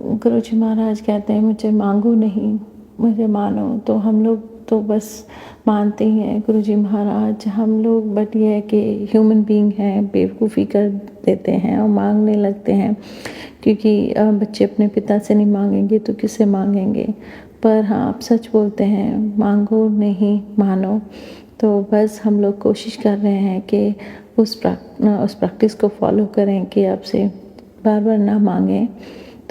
गुरुजी महाराज कहते हैं मुझे मांगो नहीं, मुझे मानो। तो हम लोग तो बस मानते ही हैं गुरुजी महाराज, हम लोग बट ये है कि ह्यूमन बीइंग हैं, बेवकूफ़ी कर देते हैं और मांगने लगते हैं, क्योंकि बच्चे अपने पिता से नहीं मांगेंगे तो किससे मांगेंगे। पर हाँ, आप सच बोलते हैं, मांगो नहीं मानो। तो बस हम लोग कोशिश कर रहे हैं कि उस प्रैक्टिस को फॉलो करें कि आपसे बार बार ना मांगें।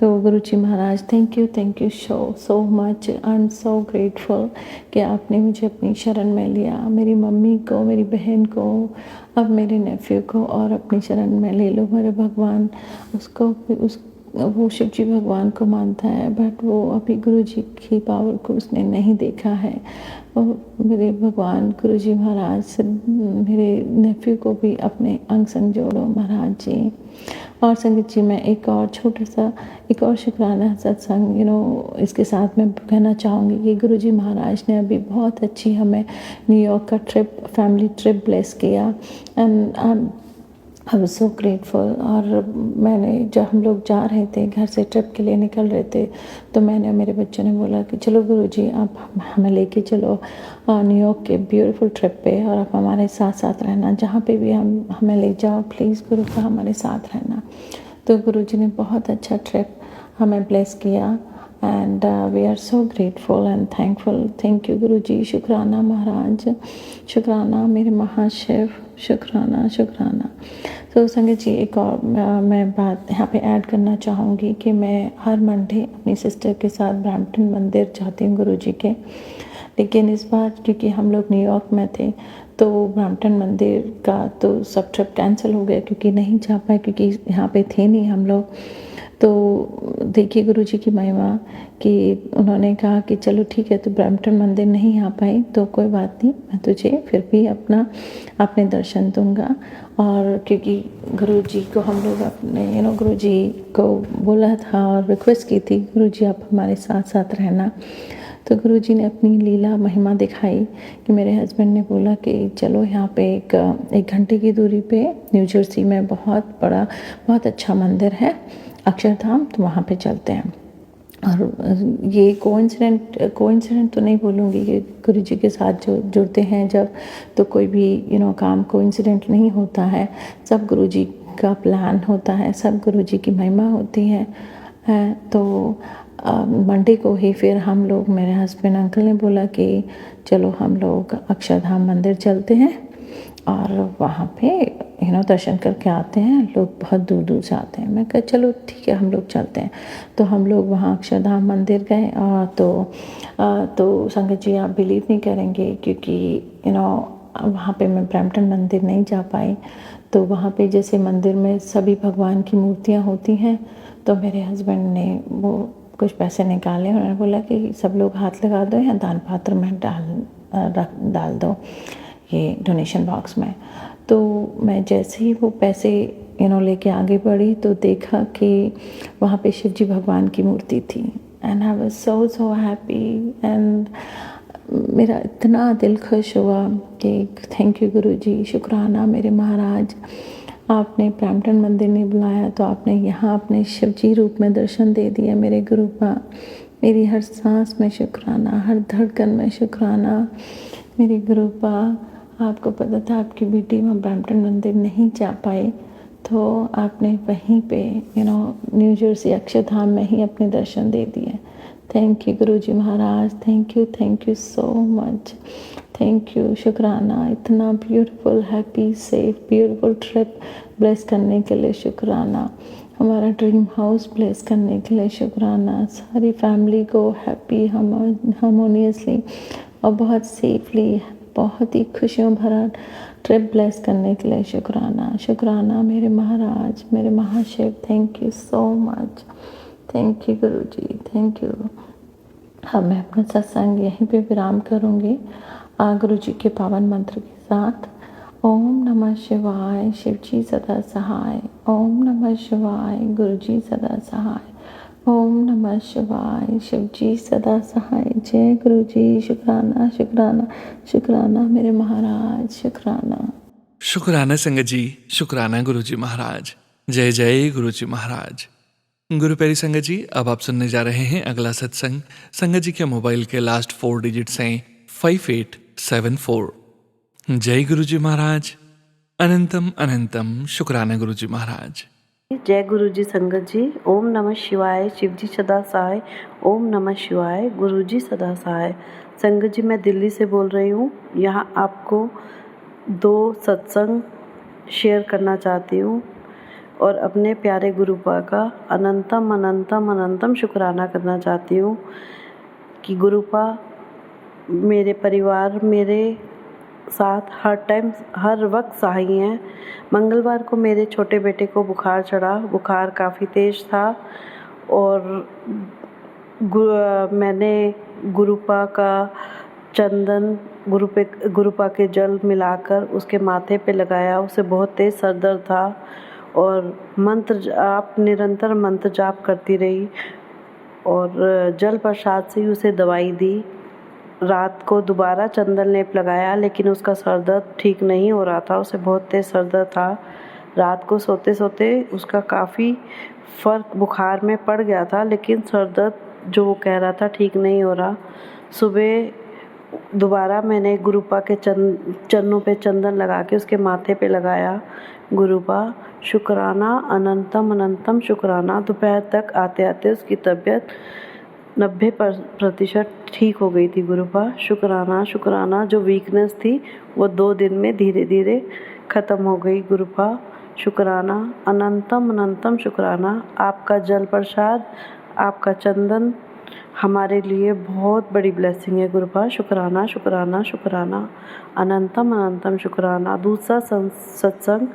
तो गुरुजी महाराज thank you so much. I am so grateful कि आपने मुझे अपनी शरण में लिया, मेरी मम्मी को, मेरी बहन को, अब मेरे नेफ्यू को और अपनी शरण में ले लो। मेरे भगवान वो शिव जी भगवान को मानता है, बट वो अभी गुरु जी की पावर को उसने नहीं देखा है। मेरे भगवान गुरु जी महाराज से मेरे नेफ्यू को भी अपने अंग संग जोड़ो महाराज जी। और संगत जी मैं एक और शुक्राना सत्संग इसके साथ मैं कहना चाहूँगी कि गुरु जी महाराज ने अभी बहुत अच्छी हमें न्यूयॉर्क का फैमिली ट्रिप ब्लेस किया and I was so grateful. और जब हम लोग जा रहे थे, घर से ट्रिप के लिए निकल रहे थे, तो मैंने मेरे बच्चों ने बोला कि चलो गुरुजी आप हमें लेके चलो न्यूयॉर्क के ब्यूटीफुल ट्रिप पे, और आप हमारे साथ साथ रहना, जहाँ पे भी हमें ले जाओ प्लीज़ गुरु का हमारे साथ रहना। तो गुरुजी ने बहुत अच्छा ट्रिप हमें ब्लेस किया and we are so grateful and thankful. Thank you Guruji, शुक्राना महाराज, शुक्राना मेरे महाशिव, शुक्राना। तो संगत जी एक और मैं बात यहाँ पे ऐड करना चाहूँगी कि मैं हर मंडे अपनी सिस्टर के साथ ब्रैम्पटन मंदिर जाती हूँ गुरुजी के, लेकिन इस बार क्योंकि हम लोग न्यूयॉर्क में थे तो ब्रैम्पटन मंदिर का तो सब ट्रिप कैंसिल हो गया क्योंकि नहीं जा पाए, क्योंकि यहाँ पे थे नहीं हम लोग। तो देखिए गुरुजी की महिमा कि उन्होंने कहा कि चलो ठीक है, तो ब्रैम्पटन मंदिर नहीं आ पाई तो कोई बात नहीं, मैं तुझे फिर भी अपने दर्शन दूंगा। और क्योंकि गुरुजी को हम लोग अपने गुरुजी को बोला था और रिक्वेस्ट की थी गुरुजी आप हमारे साथ साथ रहना, तो गुरुजी ने अपनी लीला महिमा दिखाई कि मेरे हस्बैंड ने बोला कि चलो यहाँ पे एक घंटे की दूरी पे न्यू जर्सी में बहुत अच्छा मंदिर है अक्षरधाम, तो वहाँ पे चलते हैं। और ये कोइंसिडेंट तो नहीं बोलूँगी कि गुरुजी के साथ जो जुड़ते हैं जब, तो कोई भी काम कोइंसिडेंट नहीं होता है, सब गुरुजी का प्लान होता है, सब गुरुजी की महिमा होती है। तो मंडे को ही फिर हम लोग, मेरे हस्बैंड अंकल ने बोला कि चलो हम लोग अक्षरधाम मंदिर चलते हैं और वहाँ पे दर्शन करके आते हैं। लोग बहुत दूर दूर से आते हैं। मैं कहा चलो ठीक है हम लोग चलते हैं। तो हम लोग वहाँ अक्षरधाम मंदिर गए और तो संगत जी आप बिलीव नहीं करेंगे क्योंकि वहाँ पे मैं ब्रैम्पटन मंदिर नहीं जा पाई। तो वहाँ पे जैसे मंदिर में सभी भगवान की मूर्तियाँ होती हैं, तो मेरे हस्बैंड ने वो कुछ पैसे निकाले, उन्होंने बोला कि सब लोग हाथ लगा दो या दान पात्र में डाल दो ये डोनेशन बॉक्स में। तो मैं जैसे ही वो पैसे लेके आगे बढ़ी तो देखा कि वहाँ पे शिव जी भगवान की मूर्ति थी and I was so happy and मेरा इतना दिल खुश हुआ कि थैंक यू गुरुजी, शुक्राना मेरे महाराज, आपने ब्रैम्पटन मंदिर नहीं बुलाया तो आपने यहाँ अपने शिव जी रूप में दर्शन दे दिया मेरे गुरुपा। मेरी हर सांस में शुक्राना, हर धड़कन में शुक्राना मेरे गुरुपा। आपको पता था आपकी बेटी में ब्रैम्पटन मंदिर नहीं जा पाई, तो आपने वहीं पे न्यू जर्सी अक्षरधाम में ही अपने दर्शन दे दिए। थैंक यू गुरुजी महाराज, thank you so much, thank you, शुक्राना। इतना beautiful happy safe beautiful trip bless करने के लिए शुक्राना, हमारा ड्रीम हाउस ब्लेस करने के लिए शुक्राना, सारी फैमिली को हैप्पी हार्मोनियसली और बहुत सेफली, बहुत ही खुशियों भरा ट्रिप ब्लेस करने के लिए शुक्राना मेरे महाराज, मेरे Mahashiv. Thank you so much, thank you Guruji, thank you. अब मैं अपना सत्संग यहीं पे विराम करूँगी गुरुजी के पावन मंत्र के साथ। ओम नमः शिवाय, शिव जी सदा सहाय। ओम नमः शिवाय, गुरुजी सदा सहाय। ओम नमः शिवाय, शिव जी सदा सहाय। जय गुरुजी, शुक्राना मेरे महाराज, शुक्राना संगत जी, शुक्राना गुरुजी महाराज। जय जय गुरुजी महाराज। गुरु प्यारी संगत जी, अब आप सुनने जा रहे हैं अगला सत्संग। संगत जी के मोबाइल के लास्ट 4 डिजिट्स हैं 5874। जय गुरुजी महाराज, अनंतम अनंतम शुक्राना गुरुजी महाराज। जय गुरु जी संगत जी। ओम नमः शिवाय, शिव जी सदा सहाय। ओम नमः शिवाय, गुरु जी सदा सहाय। संगत जी मैं दिल्ली से बोल रही हूँ। यहाँ आपको 2 सत्संग शेयर करना चाहती हूँ और अपने प्यारे गुरुपा का अनंतम अनंतम अनंतम शुक्राना करना चाहती हूँ कि गुरुपा मेरे परिवार मेरे साथ हर टाइम हर वक्त सहाय हैं। मंगलवार को मेरे छोटे बेटे को बुखार चढ़ा, बुखार काफ़ी तेज़ था और मैंने गुरुपा का चंदन गुरुपा के जल मिलाकर उसके माथे पे लगाया। उसे बहुत तेज़ सर दर्द था और निरंतर मंत्र जाप करती रही और जल प्रसाद से ही उसे दवाई दी। रात को दोबारा चंदन लेप लगाया लेकिन उसका सर दर्द ठीक नहीं हो रहा था, उसे बहुत तेज़ सर दर्द था। रात को सोते सोते उसका काफ़ी फ़र्क बुखार में पड़ गया था लेकिन सर दर्द जो वो कह रहा था ठीक नहीं हो रहा। सुबह दोबारा मैंने गुरुपा के चरणों पे चंदन लगा के उसके माथे पे लगाया। गुरुपा शुक्राना अनंतम अनंतम शुक्राना। दोपहर तक आते आते उसकी तबीयत 90% ठीक हो गई थी। गुरुपा शुक्राना शुक्राना। जो वीकनेस थी वो 2 दिन में धीरे धीरे ख़त्म हो गई। गुरुपा शुक्राना अनंतम अनंतम शुक्राना। आपका जल प्रसाद, आपका चंदन हमारे लिए बहुत बड़ी ब्लेसिंग है। गुरुपा शुक्राना शुक्राना शुक्राना अनंतम अनंतम शुक्राना। दूसरा सत्संग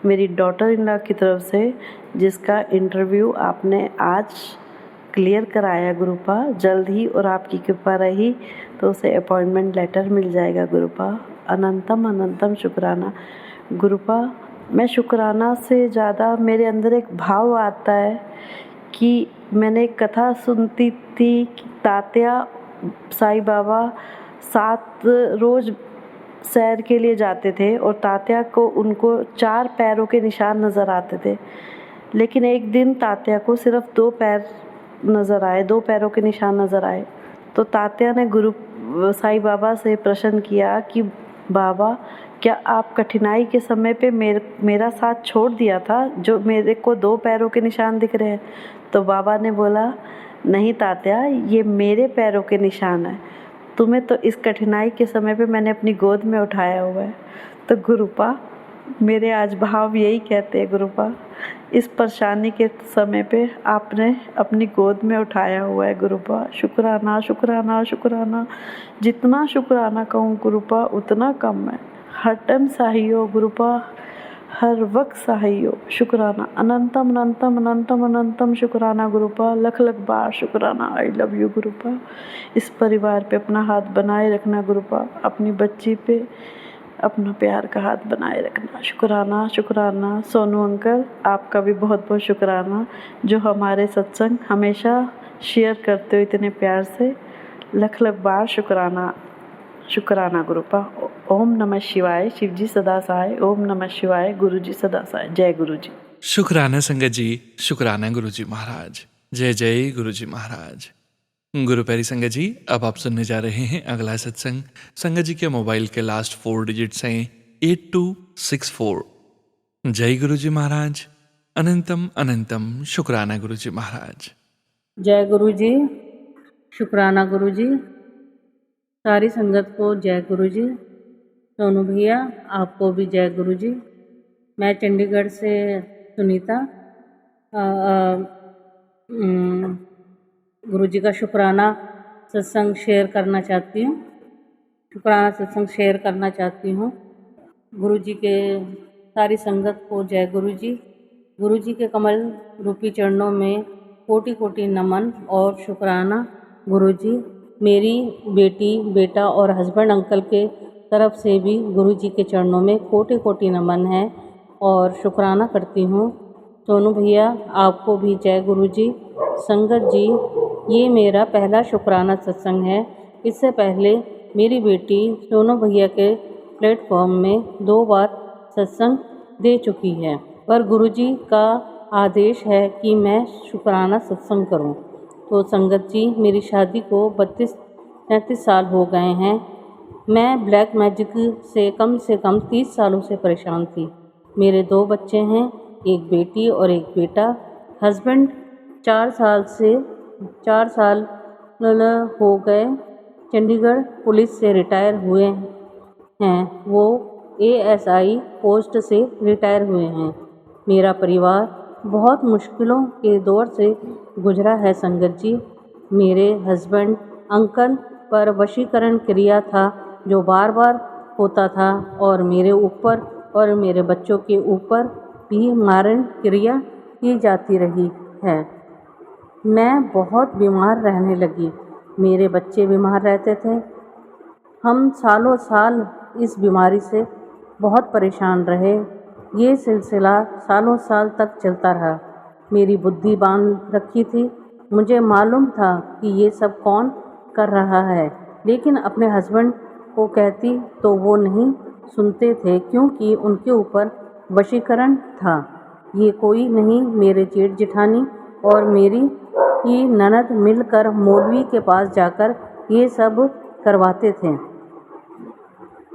मेरी डॉटर इन लॉ की तरफ से जिसका इंटरव्यू आपने आज क्लियर कराया गुरुपा, जल्द ही और आपकी कृपा रही तो उसे अपॉइंटमेंट लेटर मिल जाएगा। गुरुपा अनंतम अनंतम शुक्राना। गुरुपा मैं शुक्राना से ज़्यादा मेरे अंदर एक भाव आता है कि मैंने एक कथा सुनती थी कि तात्या साईं बाबा 7 रोज़ सैर के लिए जाते थे और तात्या को उनको 4 पैरों के निशान नज़र आते थे, लेकिन एक दिन तात्या को सिर्फ 2 पैर नज़र आए, 2 पैरों के निशान नज़र आए। तो तात्या ने गुरु साईं बाबा से प्रश्न किया कि बाबा क्या आप कठिनाई के समय पे मेरा साथ छोड़ दिया था जो मेरे को 2 पैरों के निशान दिख रहे हैं? तो बाबा ने बोला नहीं तात्या, ये मेरे पैरों के निशान हैं, तुम्हें तो इस कठिनाई के समय पे मैंने अपनी गोद में उठाया हुआ है। तो गुरुपा मेरे आज भाव यही कहते हैं गुरुपा, इस परेशानी के समय पे आपने अपनी गोद में उठाया हुआ है। गुरुपा शुक्राना शुक्राना शुक्राना। जितना शुक्राना कहूँ गुरुपा उतना कम है। हर टाइम सही हो गुरुपा, हर वक्त सही हो। शुक्राना अनंतम अनंतम अनंतम अनंतम शुक्राना गुरुपा, लख लख बार शुक्राना। I love you गुरुपा। इस परिवार पे अपना हाथ बनाए रखना गुरुपा, अपनी बच्ची पे अपना प्यार का हाथ बनाए रखना। शुक्राना शुक्राना। सोनू अंकल आपका भी बहुत बहुत शुक्राना जो हमारे सत्संग हमेशा शेयर करते हो इतने प्यार से। लख लख बार शुक्राना शुक्राना गुरुपा। ओम नमः शिवाय, शिवजी सदा सहाय। ओम नमः शिवाय, गुरुजी सदा सहाय। जय गुरुजी। शुक्राना संगत जी, शुक्राना गुरुजी महाराज। जय जय गुरुजी महाराज। गुरु प्यारी संगत जी, अब आप सुनने जा रहे हैं अगला सत्संग। संगत जी के मोबाइल के लास्ट 4 डिजिट्स हैं 8264। जय गुरुजी महाराज। अनंतम अनंतम शुक्राना गुरुजी महाराज। जय गुरु जी, शुक्राना गुरु जी। सारी संगत को जय गुरु जी। सोनू भैया आपको भी जय गुरु जी। मैं चंडीगढ़ से सुनीता गुरु जी का शुक्राना सत्संग शेयर करना चाहती हूँ। शुक्राना सत्संग शेयर करना चाहती हूँ। गुरु जी के सारी संगत को जय गुरु जी। गुरु जी के कमल रूपी चरणों में कोटि कोटि नमन और शुक्राना। गुरु जी मेरी बेटी बेटा और हस्बैंड अंकल के तरफ से भी गुरु जी के चरणों में कोटि कोटि नमन है और शुक्राना करती हूँ। सोनू भैया आपको भी जय गुरु जी। संगत जी ये मेरा पहला शुक्राना सत्संग है। इससे पहले मेरी बेटी सोनू भैया के प्लेटफॉर्म में 2 बार सत्संग दे चुकी है, पर गुरु जी का आदेश है कि मैं शुक्राना सत्संग करूं। तो संगत जी मेरी शादी को 32-33 साल हो गए हैं। मैं ब्लैक मैजिक से कम 30 सालों से परेशान थी। मेरे 2 बच्चे हैं, एक बेटी और एक बेटा। हस्बैंड 4 साल हो गए चंडीगढ़ पुलिस से रिटायर हुए हैं। वो ASI पोस्ट से रिटायर हुए हैं। मेरा परिवार बहुत मुश्किलों के दौर से गुजरा है संगत जी। मेरे हस्बैंड अंकल पर वशीकरण क्रिया था जो बार बार होता था और मेरे ऊपर और मेरे बच्चों के ऊपर भी मारण क्रिया की जाती रही है। मैं बहुत बीमार रहने लगी, मेरे बच्चे बीमार रहते थे। हम सालों साल इस बीमारी से बहुत परेशान रहे। ये सिलसिला सालों साल तक चलता रहा। मेरी बुद्धि बांध रखी थी, मुझे मालूम था कि ये सब कौन कर रहा है, लेकिन अपने हस्बैंड को कहती तो वो नहीं सुनते थे क्योंकि उनके ऊपर वशीकरण था। ये कोई नहीं, मेरे जेठ जेठानी और मेरी ही ननद मिलकर मौलवी के पास जाकर ये सब करवाते थे।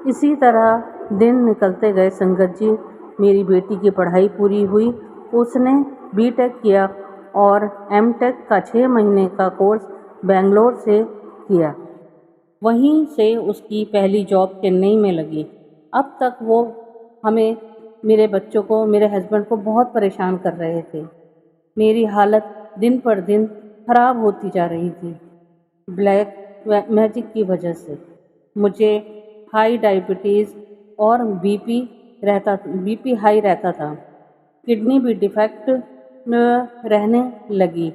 इसी तरह दिन निकलते गए संगत जी। मेरी बेटी की पढ़ाई पूरी हुई, उसने बीटेक किया और एमटेक का 6 महीने का कोर्स बेंगलोर से किया। वहीं से उसकी पहली जॉब चेन्नई में लगी। अब तक वो हमें, मेरे बच्चों को, मेरे हस्बैंड को बहुत परेशान कर रहे थे। मेरी हालत दिन पर दिन खराब होती जा रही थी ब्लैक मैजिक की वजह से। मुझे हाई डायबिटीज़ और बीपी हाई रहता था। किडनी भी डिफेक्ट रहने लगी।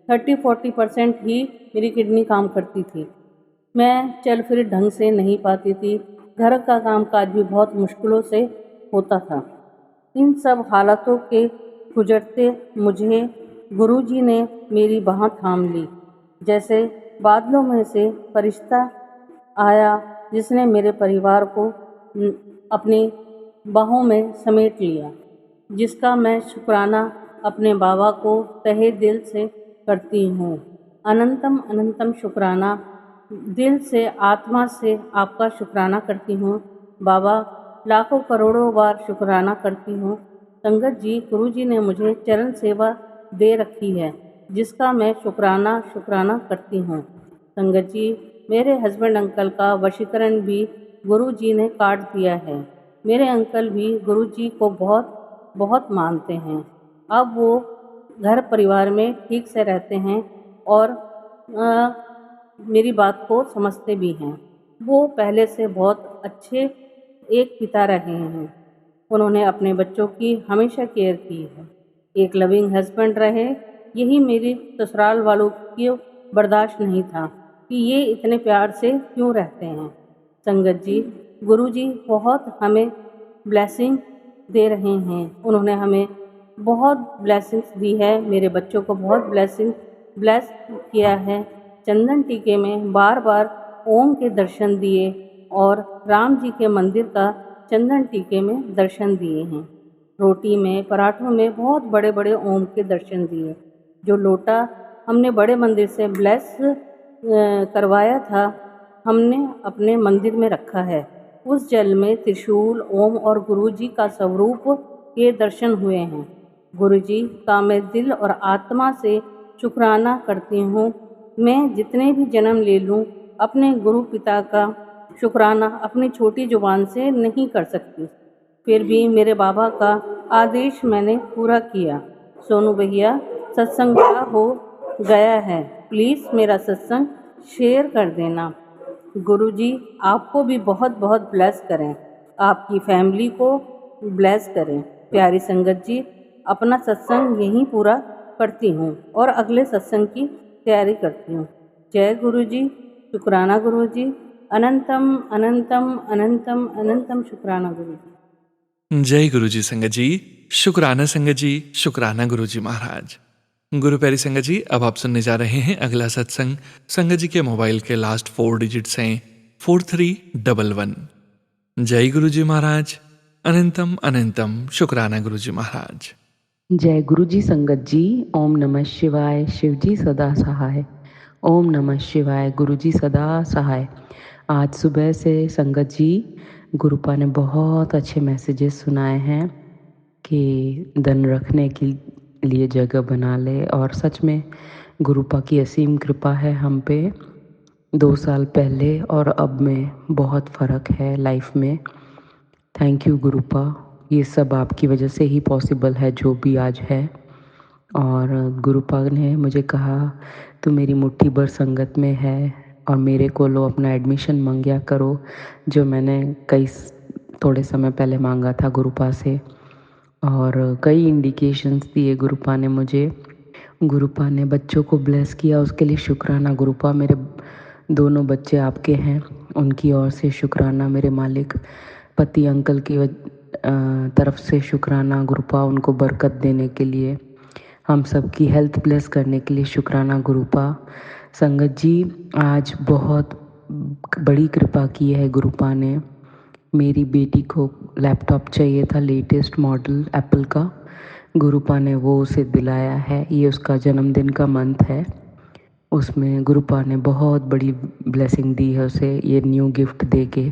30-40% ही मेरी किडनी काम करती थी। मैं चल फिर ढंग से नहीं पाती थी। घर का काम काज भी बहुत मुश्किलों से होता था। इन सब हालातों के गुजरते मुझे गुरुजी ने मेरी बाह थाम ली, जैसे बादलों में से फरिश्ता आया जिसने मेरे परिवार को अपनी बाहों में समेट लिया, जिसका मैं शुक्राना अपने बाबा को तहे दिल से करती हूँ। अनंतम अनंतम शुक्राना, दिल से आत्मा से आपका शुक्राना करती हूँ बाबा। लाखों करोड़ों बार शुक्राना करती हूँ संगत जी। गुरुजी ने मुझे चरण सेवा दे रखी है जिसका मैं शुक्राना करती हूँ संगत जी। मेरे हस्बैंड अंकल का वशीकरण भी गुरुजी ने काट दिया है। मेरे अंकल भी गुरुजी को बहुत बहुत मानते हैं। अब वो घर परिवार में ठीक से रहते हैं और मेरी बात को समझते भी हैं। वो पहले से बहुत अच्छे एक पिता रहे हैं। उन्होंने अपने बच्चों की हमेशा केयर की है। एक लविंग हस्बैंड रहे। यही मेरी ससुराल वालों की बर्दाश्त नहीं था कि ये इतने प्यार से क्यों रहते हैं संगत जी। गुरुजी बहुत हमें ब्लेसिंग दे रहे हैं। उन्होंने हमें बहुत ब्लेसिंग्स दी है। मेरे बच्चों को बहुत ब्लेस किया है। चंदन टीके में बार बार ओम के दर्शन दिए और राम जी के मंदिर का चंदन टीके में दर्शन दिए हैं। रोटी में, पराठों में बहुत बड़े बड़े ओम के दर्शन दिए। जो लोटा हमने बड़े मंदिर से ब्लेस करवाया था, हमने अपने मंदिर में रखा है। उस जल में त्रिशूल, ओम और गुरुजी का स्वरूप के दर्शन हुए हैं। गुरुजी का मैं दिल और आत्मा से शुक्राना करती हूँ। मैं जितने भी जन्म ले लूँ, अपने गुरु पिता का शुक्राना अपनी छोटी जुबान से नहीं कर सकती। फिर भी मेरे बाबा का आदेश मैंने पूरा किया। सोनू भैया, सत्संग क्या हो गया है, प्लीज़ मेरा सत्संग शेयर कर देना। गुरुजी आपको भी बहुत बहुत ब्लेस करें, आपकी फैमिली को ब्लेस करें। प्यारी संगत जी, अपना सत्संग यहीं पूरा करती हूँ और अगले सत्संग की तैयारी करती हूँ। जय गुरुजी, शुक्राना गुरुजी, अनंतम अनंतम अनंतम अनंतम शुक्राना गुरुजी। जय गुरुजी संगत जी, शुक्राना संगत जी, शुक्राना गुरुजी महाराज। गुरु प्यारी संगत जी, अब आप सुनने जा रहे हैं अगला सत्संग। संगत जी के मोबाइल के लास्ट 4 डिजिट्स हैं 4311। जय गुरुजी महाराज, अनंतम अनंतम शुक्राना गुरुजी महाराज। जय गुरुजी संगत जी। ओम नमः शिवाय। शिवजी सदा सहाय। ओम नमः शिवाय। गुरुजी सदा सहाय। आज सुबह से संगत जी, गुरुपा ने बहुत अच्छे मैसेजेस सुनाए हैं कि धन रखने के लिए जगह बना ले, और सच में गुरुपा की असीम कृपा है हम पे। 2 साल पहले और अब में बहुत फ़र्क है लाइफ में। Thank you गुरुपा। ये सब आपकी वजह से ही पॉसिबल है जो भी आज है। और गुरुपा ने मुझे कहा तू मेरी मुट्ठी भर संगत में है और मेरे को लो अपना एडमिशन मांगया करो, जो मैंने थोड़े समय पहले मांगा था गुरुपा से। और कई इंडिकेशंस दिए गुरुपा ने मुझे। गुरुपा ने बच्चों को ब्लेस किया, उसके लिए शुक्राना गुरुपा। मेरे दोनों बच्चे आपके हैं, उनकी ओर से शुक्राना मेरे मालिक। पति अंकल की तरफ से शुक्राना गुरुपा, उनको बरकत देने के लिए, हम सब की हेल्थ ब्लेस करने के लिए शुक्राना गुरुपा। संगत जी, आज बहुत बड़ी कृपा की है गुरुपा ने। मेरी बेटी को लैपटॉप चाहिए था, लेटेस्ट मॉडल एप्पल का। गुरुपा ने वो उसे दिलाया है। ये उसका जन्मदिन का मंथ है, उसमें गुरुपा ने बहुत बड़ी ब्लेसिंग दी है उसे ये न्यू गिफ्ट दे के।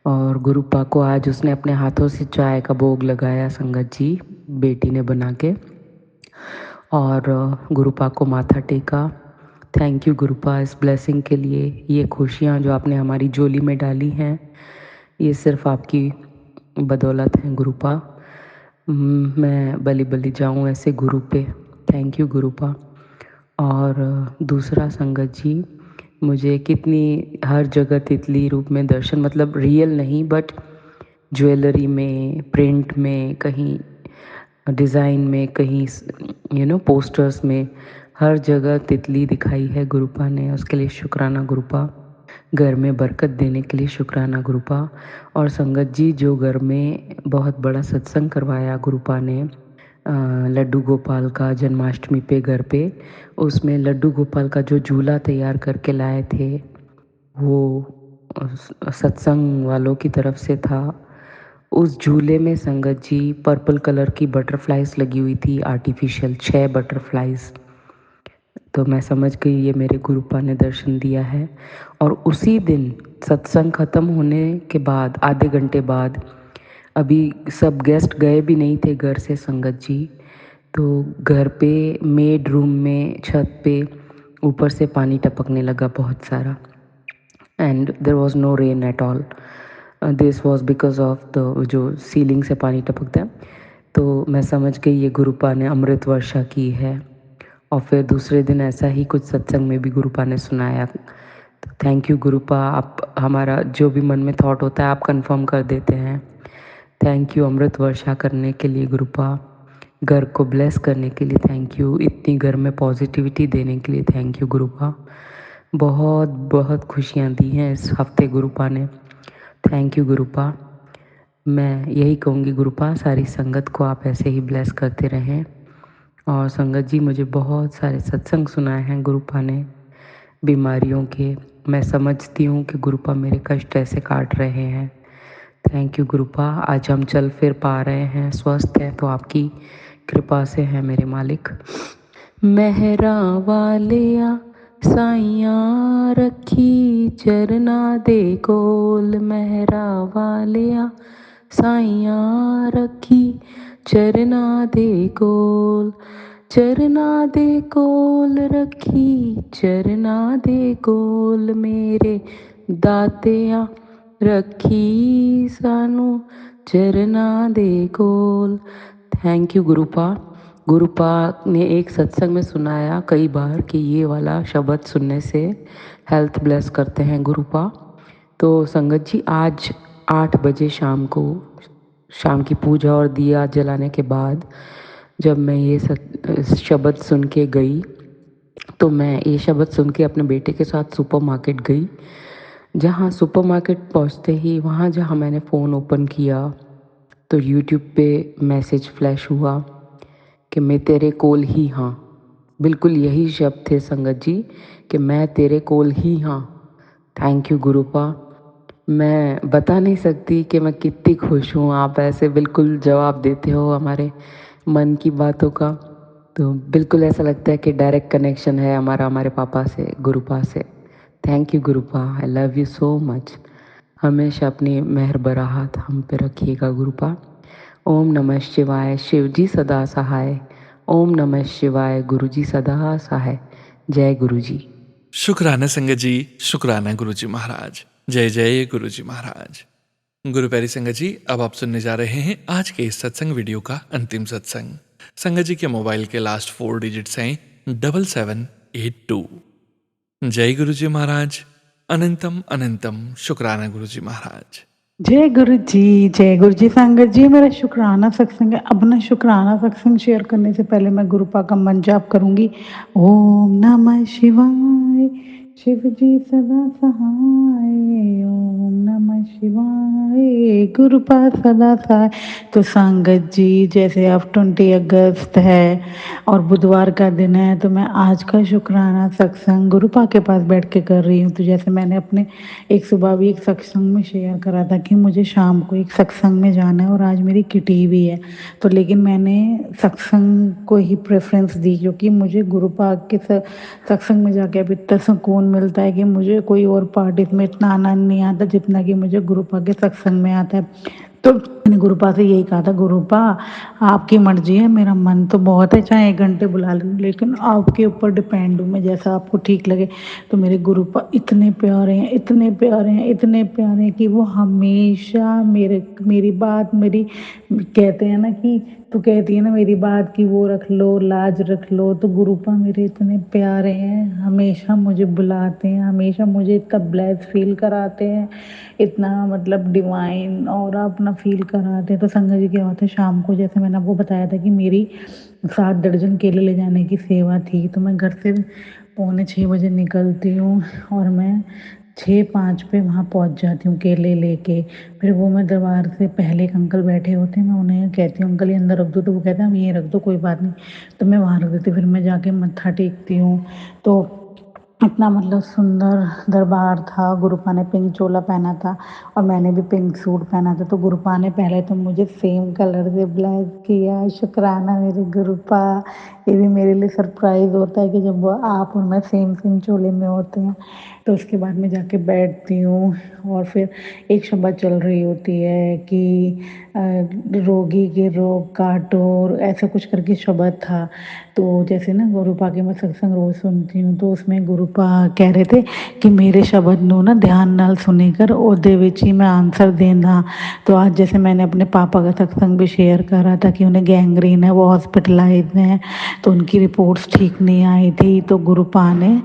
और गुरुपा को आज उसने अपने हाथों से चाय का भोग लगाया संगत जी, बेटी ने बना के, और गुरुपा को माथा टेका। थैंक यू गुरुपा इस ब्लेसिंग के लिए। ये खुशियाँ जो आपने हमारी झोली में डाली हैं, ये सिर्फ आपकी बदौलत है गुरुपा। मैं बली बली जाऊँ ऐसे गुरु पे। Thank you गुरुपा। और दूसरा संगत जी, मुझे कितनी हर जगह तितली रूप में दर्शन, मतलब रियल नहीं बट ज्वेलरी में, प्रिंट में, कहीं डिज़ाइन में, कहीं पोस्टर्स में, हर जगह तितली दिखाई है गुरुपा ने। उसके लिए शुक्राना गुरुपा। घर में बरकत देने के लिए शुक्राना गुरुपा। और संगत जी, जो घर में बहुत बड़ा सत्संग करवाया गुरुपा ने लड्डू गोपाल का जन्माष्टमी पे घर पे, उसमें लड्डू गोपाल का जो झूला तैयार करके लाए थे वो सत्संग वालों की तरफ से था। उस झूले में संगत जी पर्पल कलर की बटरफ्लाइज लगी हुई थी, आर्टिफिशियल 6 बटरफ्लाइज। तो मैं समझ गई ये मेरे गुरुपा ने दर्शन दिया है। और उसी दिन सत्संग ख़त्म होने के बाद आधे घंटे बाद, अभी सब गेस्ट गए भी नहीं थे घर से संगत जी, तो घर पे मेड रूम में छत पे ऊपर से पानी टपकने लगा बहुत सारा। And there was no rain at all. This was because of the जो सीलिंग से पानी टपकता है। तो मैं समझ गई ये गुरुपा ने अमृत वर्षा की है। और फिर दूसरे दिन ऐसा ही कुछ सत्संग में भी गुरुपा ने सुनाया। तो थैंक यू गुरुपा, आप हमारा जो भी मन में थॉट होता है आप कंफर्म कर देते हैं। थैंक यू अमृत वर्षा करने के लिए गुरुपा, घर को ब्लेस करने के लिए थैंक यू, इतनी घर में पॉजिटिविटी देने के लिए थैंक यू गुरुपा। बहुत बहुत खुशियाँ दी हैं इस हफ्ते गुरुपा ने। Thank you गुरुपा। मैं यही कहूँगी गुरुपा, सारी संगत को आप ऐसे ही ब्लेस करते रहें। और संगत जी, मुझे बहुत सारे सत्संग सुनाए हैं गुरुपा ने बीमारियों के। मैं समझती हूँ कि गुरुपा मेरे कष्ट ऐसे काट रहे हैं। Thank you गुरुपा। आज हम चल फिर पा रहे हैं, स्वस्थ हैं, तो आपकी कृपा से है मेरे मालिक। मेहरा वालिया साइयां रखी चरना दे कोल, मेहरा वालिया साइयां रखी चरना दे कोल, चरना दे कोल रखी चरना दे कोल, मेरे दातिया रखी सानू चरना दे कोल। Thank you गुरुपा। गुरुपा ने एक सत्संग में सुनाया कई बार कि ये वाला शब्द सुनने से हेल्थ ब्लेस करते हैं गुरुपा। तो संगत जी, आज 8 बजे शाम की पूजा और दिया जलाने के बाद जब मैं ये शब्द सुन के गई, तो मैं ये शब्द सुन के अपने बेटे के साथ सुपरमार्केट गई। जहाँ सुपरमार्केट पहुँचते ही वहाँ जहाँ मैंने फ़ोन ओपन किया तो यूट्यूब पे मैसेज फ्लैश हुआ कि मैं तेरे कोल ही हाँ। बिल्कुल यही शब्द थे संगत जी कि मैं तेरे कोल ही हाँ। Thank you गुरुपा। मैं बता नहीं सकती कि मैं कितनी खुश हूँ, आप ऐसे बिल्कुल जवाब देते हो हमारे मन की बातों का। तो बिल्कुल ऐसा लगता है कि डायरेक्ट कनेक्शन है हमारा हमारे पापा से, गुरुपा से। Thank you गुरुपा, I love you so much. हमेशा अपनी मेहर भरा हाथ हम पे रखिएगा गुरुपा। ओम नमः शिवाय, शिव जी सदा सहाय। ओम नमः शिवाय, गुरु जी सदा सहाय। जय गुरु जी। शुक्राना संगत जी, शुक्राना गुरुजी महाराज। जय जय गुरुजी महाराज। गुरु प्यारी संगत जी, अब आप सुनने जा रहे हैं आज के इस सत्संग वीडियो का अंतिम सत्संग। संगत जी के मोबाइल के लास्ट 4 डिजिट्स हैं 7782। जय गुरु जी महाराज। अनंतम अनंतम शुक्राना गुरु जी महाराज। जय गुरु जी संगत जी। मेरा शुक्राना सत्संग है। अपना शुक्राना सत्संग शेयर करने से पहले मैं गुरुपा का मन जाप करूंगी। ओम नमः शिवाय, शिव जी सदा सहाय। ओम नमः शिवाय, गुरुपा सदा सहाय। तो संगत जी, जैसे अब 20 अगस्त है और बुधवार का दिन है, तो मैं आज का शुक्राना सत्संग गुरुपा के पास बैठ के कर रही हूँ। तो जैसे मैंने अपने एक सुबह भी एक सत्संग में शेयर करा था कि मुझे शाम को एक सत्संग में जाना है और आज मेरी किटी भी है, तो लेकिन मैंने सत्संग को ही प्रेफरेंस दी, क्योंकि मुझे गुरुपाक के सत्संग में जाके अब इतना सुकून मिलता है कि मुझे कोई और पार्टी में इतना आनंद नहीं आता जितना कि मुझे गुरुपाक के सत्संग में आता है। तो मैंने गुरुपा से यही कहा था, गुरुपा आपकी मर्जी है, मेरा मन तो बहुत है, चाहे 1 घंटे बुला लूँ, लेकिन आपके ऊपर डिपेंड हूँ मैं, जैसा आपको ठीक लगे। तो मेरे गुरुपा इतने प्यारे हैं, इतने प्यारे हैं, इतने प्यारे हैं कि वो हमेशा मेरी बात, मेरी कहते हैं ना कि तो कहती है ना मेरी बात की वो रख लो, लाज रख लो। तो गुरुपा मेरे इतने प्यारे हैं, हमेशा मुझे बुलाते हैं, हमेशा मुझे इतना ब्लेस फील कराते हैं, इतना मतलब डिवाइन और अपना फील कराते हैं। तो संगत जी क्या होता है, शाम को जैसे मैंने आपको बताया था कि मेरी 7 दर्जन केले ले जाने की सेवा थी, तो मैं घर से 5:45 बजे निकलती हूँ और मैं 6:05 पे वहाँ पहुँच जाती हूँ केले लेके। फिर वो मैं दरबार से पहले एक अंकल बैठे होते हैं, मैं उन्हें कहती हूँ अंकल ये अंदर रख दो, तो वो कहते हैं हम ये रख दो, कोई बात नहीं। तो मैं वहाँ रख देती हूँ, फिर मैं जाके मत्था टेकती हूँ। तो इतना मतलब सुंदर दरबार था। गुरुपा ने पिंक चोला पहना था और मैंने भी पिंक सूट पहना था। तो गुरुपा ने पहले तो मुझे सेम कलर से ब्लेस किया। शुक्राना मेरे गुरुपा। ये भी मेरे लिए सरप्राइज़ होता है कि जब वो आप और मैं सेम सेम चोले में होते हैं। तो उसके बाद मैं जाके बैठती हूँ और फिर एक शब्द चल रही होती है कि रोगी के रोग काटो, ऐसा कुछ करके शब्द था। तो जैसे ना गुरुपा के मैं सत्संग रोज़ सुनती हूँ, तो उसमें गुरुपा कह रहे थे कि मेरे शब्द नो ना ध्यान नाल सुनी कर, ओदे विच ही मैं आंसर देना। तो आज जैसे मैंने अपने पापा का सत्संग भी शेयर करा था कि उन्हें गैंग्रीन है, वो हॉस्पिटलाइज हैं, तो उनकी रिपोर्ट्स ठीक नहीं आई थी। तो गुरुपा ने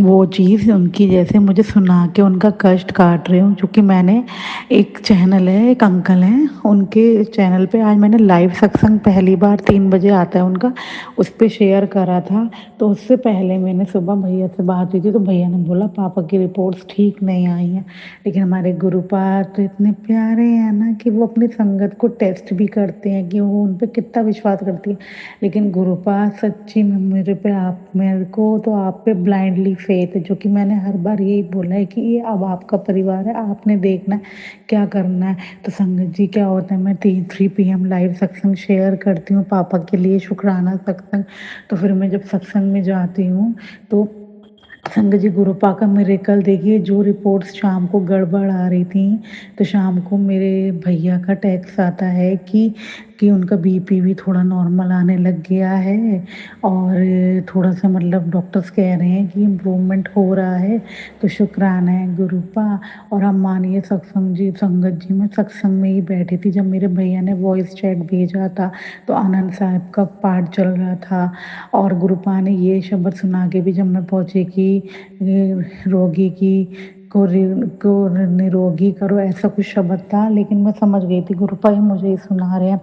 वो चीज़ उनकी जैसे मुझे सुना के उनका कष्ट काट रही हूँ, क्योंकि मैंने एक चैनल है, एक अंकल हैं, उनके चैनल पे आज मैंने लाइव सत्संग पहली बार 3 बजे आता है उनका, उस पर शेयर करा था। तो उससे पहले मैंने सुबह भैया से बात हुई थी, तो भैया ने बोला पापा की रिपोर्ट्स ठीक नहीं आई हैं। लेकिन हमारे गुरुपा तो इतने प्यारे हैं ना कि वो अपनी संगत को टेस्ट भी करते हैं कि वो उन पर कितना विश्वास करती है। लेकिन गुरुपा सच्ची में मेरे को तो आप पे ब्लाइंडली फेथ है, जो कि मैंने हर बार यही बोला है कि ये अब आपका परिवार है, आपने देखना है क्या करना है। तो संगत जी क्या होता है, मैं 3 PM लाइव सत्संग शेयर करती हूँ पापा के लिए, शुक्राना सत्संग। तो फिर मैं जब सत्संग में जाती हूँ तो संगत जी गुरुपा का मिरेकल देखिए, जो रिपोर्ट्स शाम को गड़बड़ आ रही थी, तो शाम को मेरे भैया का टेक्स्ट आता है कि उनका बीपी भी थोड़ा नॉर्मल आने लग गया है और थोड़ा सा मतलब डॉक्टर्स कह रहे हैं कि इम्प्रूवमेंट हो रहा है। तो शुक्राना है गुरुपा। और हम मानिए संगत जी मैं सत्संग में ही बैठी थी जब मेरे भैया ने वॉइस चैट भेजा था, तो आनंद साहब का पाठ चल रहा था और गुरुपा ने ये शब्द सुना के भी जब मैं पहुँची कि रोगी को निरोगी करो, ऐसा कुछ शब्द था, लेकिन मैं समझ गई थी गुरुपा ही मुझे ही सुना रहे हैं।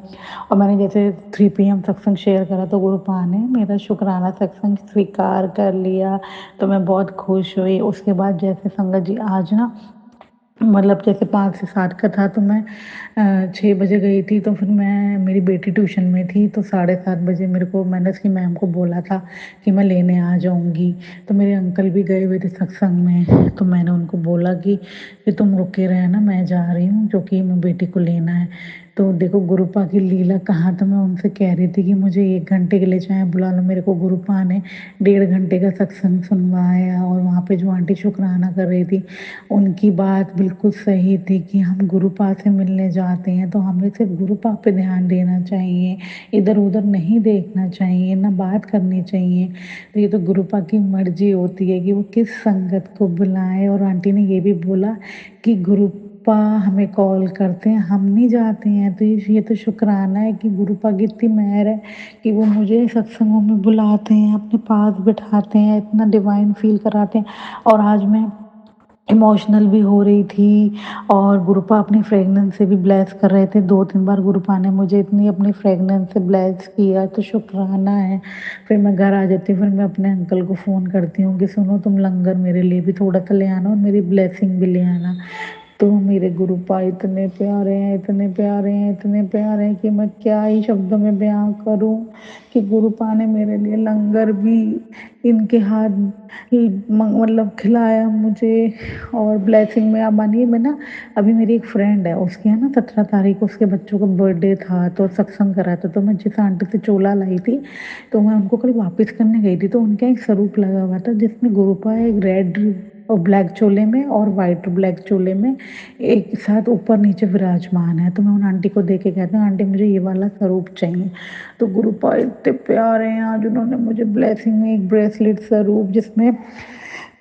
और मैंने जैसे 3 PM सत्संग शेयर करा तो गुरुपा ने मेरा शुक्राना सत्संग स्वीकार कर लिया, तो मैं बहुत खुश हुई। उसके बाद जैसे संगत जी आज ना मतलब जैसे 5 से 7 का था, तो मैं 6 बजे गई थी, तो फिर मेरी बेटी ट्यूशन में थी, तो 7:30 बजे मैंने उसकी मैम को बोला था कि मैं लेने आ जाऊँगी। तो मेरे अंकल भी गए हुए थे सत्संग में, तो मैंने उनको बोला कि तुम रुके रहना, मैं जा रही हूँ, क्योंकि मैं बेटी को लेना है। तो देखो गुरुपा की लीला कहाँ, तो मैं उनसे कह रही थी कि मुझे 1 घंटे के लिए चाहे बुला लो, मेरे को गुरुपा ने 1.5 घंटे का सत्संग सुनवाया। और वहाँ पे जो आंटी शुक्राना कर रही थी, उनकी बात बिल्कुल सही थी कि हम गुरुपा से मिलने जाते हैं तो हमें सिर्फ गुरुपा पे ध्यान देना चाहिए, इधर उधर नहीं देखना चाहिए, ना बात करनी चाहिए। तो ये तो गुरुपा की मर्जी होती है कि वो किस संगत को बुलाए। और आंटी ने ये भी बोला कि गुरुपा हमें कॉल करते हैं, हम नहीं जाते हैं। तो ये तो शुक्राना है कि गुरुपा की इतनी मेहर है कि वो मुझे सत्संगों में बुलाते हैं, अपने पास बिठाते हैं, इतना डिवाइन फ़ील कराते हैं। और आज मैं इमोशनल भी हो रही थी और गुरुपा अपनी फ्रेगनेंस से भी ब्लेस कर रहे थे। 2-3 बार गुरुपा ने मुझे इतनी अपनी फ्रेगनेंस से ब्लेस किया, तो शुक्राना है। फिर मैं घर आ जाती हूँ, फिर मैं अपने अंकल को फ़ोन करती हूँ कि सुनो तुम लंगर मेरे लिए भी थोड़ा-सा ले आना और मेरी ब्लेसिंग भी ले आना। तो मेरे गुरुपा इतने प्यारे हैं, इतने प्यारे हैं, इतने प्यारे हैं कि मैं क्या ही शब्दों में बयाँ करूँ कि गुरुपा ने मेरे लिए लंगर भी इनके हाथ मतलब खिलाया मुझे। और ब्लेसिंग में आप मानिए, मैं ना अभी मेरी एक फ्रेंड है, उसके यहाँ ना 17 तारीख को उसके बच्चों का बर्थडे था, तो सत्संग करा था। तो मैं जिस आंटी से चोला लाई थी, तो मैं उनको कल वापस करने गई थी, तो उनके यहाँ एक स्वरूप लगा हुआ था जिसमें गुरुपा एक रेड और ब्लैक चोले में और वाइट और ब्लैक चोले में एक साथ ऊपर नीचे विराजमान है। तो मैं उन आंटी को देख के कहती हूँ, आंटी मुझे ये वाला स्वरूप चाहिए। तो गुरुपा इतने प्यारे हैं, आज उन्होंने मुझे ब्लेसिंग में एक ब्रेसलेट स्वरूप जिसमें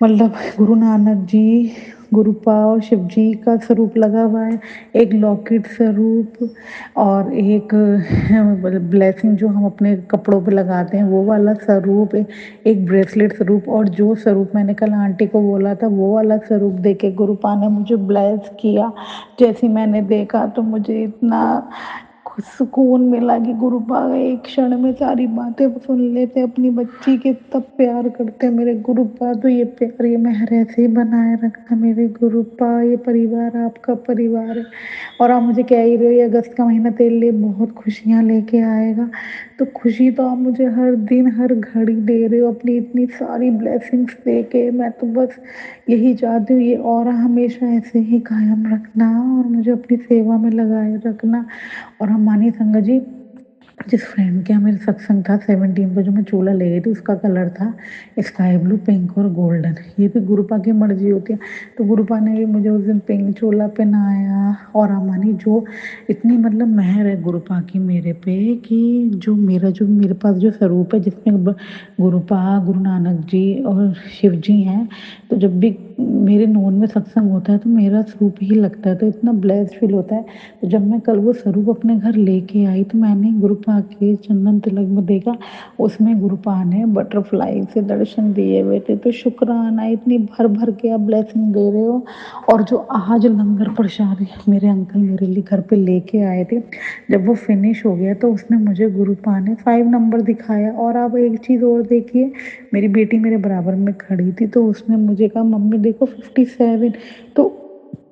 मतलब गुरु नानक जी, गुरुपा और शिव जी का स्वरूप लगा हुआ है, एक लॉकेट स्वरूप और एक ब्लेसिंग जो हम अपने कपड़ों पे लगाते हैं वो वाला स्वरूप, एक ब्रेसलेट स्वरूप। और जो स्वरूप मैंने कल आंटी को बोला था वो वाला स्वरूप देके गुरुपा ने मुझे ब्लेस किया। जैसे मैंने देखा तो मुझे इतना सुकून मिला कि गुरुपा एक क्षण में सारी बातें सुन लेते, अपनी बच्ची के तब प्यार करते मेरे गुरुपा। तो ये प्यार, ये मेहर ऐसे ही बनाए रखना मेरे गुरुपा। ये परिवार आपका परिवार है और आप मुझे कह ही रहे हो ये अगस्त का महीना तेरे लिए बहुत खुशियाँ लेके आएगा। तो खुशी तो आप मुझे हर दिन हर घड़ी दे रहे हो अपनी इतनी सारी ब्लेसिंग्स दे के। मैं तो बस यही चाहती हूँ ये और हमेशा ऐसे ही कायम रखना और मुझे अपनी सेवा में लगाए रखना। और हम मानिए संगत जी, जिस फ्रेंड के यहाँ मेरा सत्संग था 17 को, जो मैं चोला ले गई थी, उसका कलर था स्काई ब्लू, पिंक और गोल्डन। ये भी गुरुपा की मर्जी होती है। तो गुरुपा ने भी मुझे उस दिन पिंक चोला पहनाया। और अमानी जो इतनी मतलब मेहर है गुरुपा की मेरे पे कि जो मेरे पास जो स्वरूप है जिसमें गुरुपा, गुरु नानक जी और शिव जी हैं, तो जब भी मेरे नोन में सत्संग होता है तो मेरा स्वरूप ही लगता है, तो इतना ब्लेस्ड फील होता है। तो जब मैं कल वो स्वरूप अपने घर लेके आई तो मैंने गुरुपा के चंदन तिलक में देखा, उसमें गुरुपा ने बटरफ्लाई से दर्शन दिए हुए थे। तो शुक्राना, इतनी भर भर के आप ब्लेसिंग दे रहे हो। और जो आज लंगर प्रसाद मेरे अंकल मेरे लिए घर पे लेके आए थे, जब वो फिनिश हो गया तो उसमें मुझे गुरुपा ने 5 नंबर दिखाया। और आप एक चीज़ और देखिए, मेरी बेटी मेरे बराबर में खड़ी थी तो उसने मुझे कहा मम्मी देखो 57। तो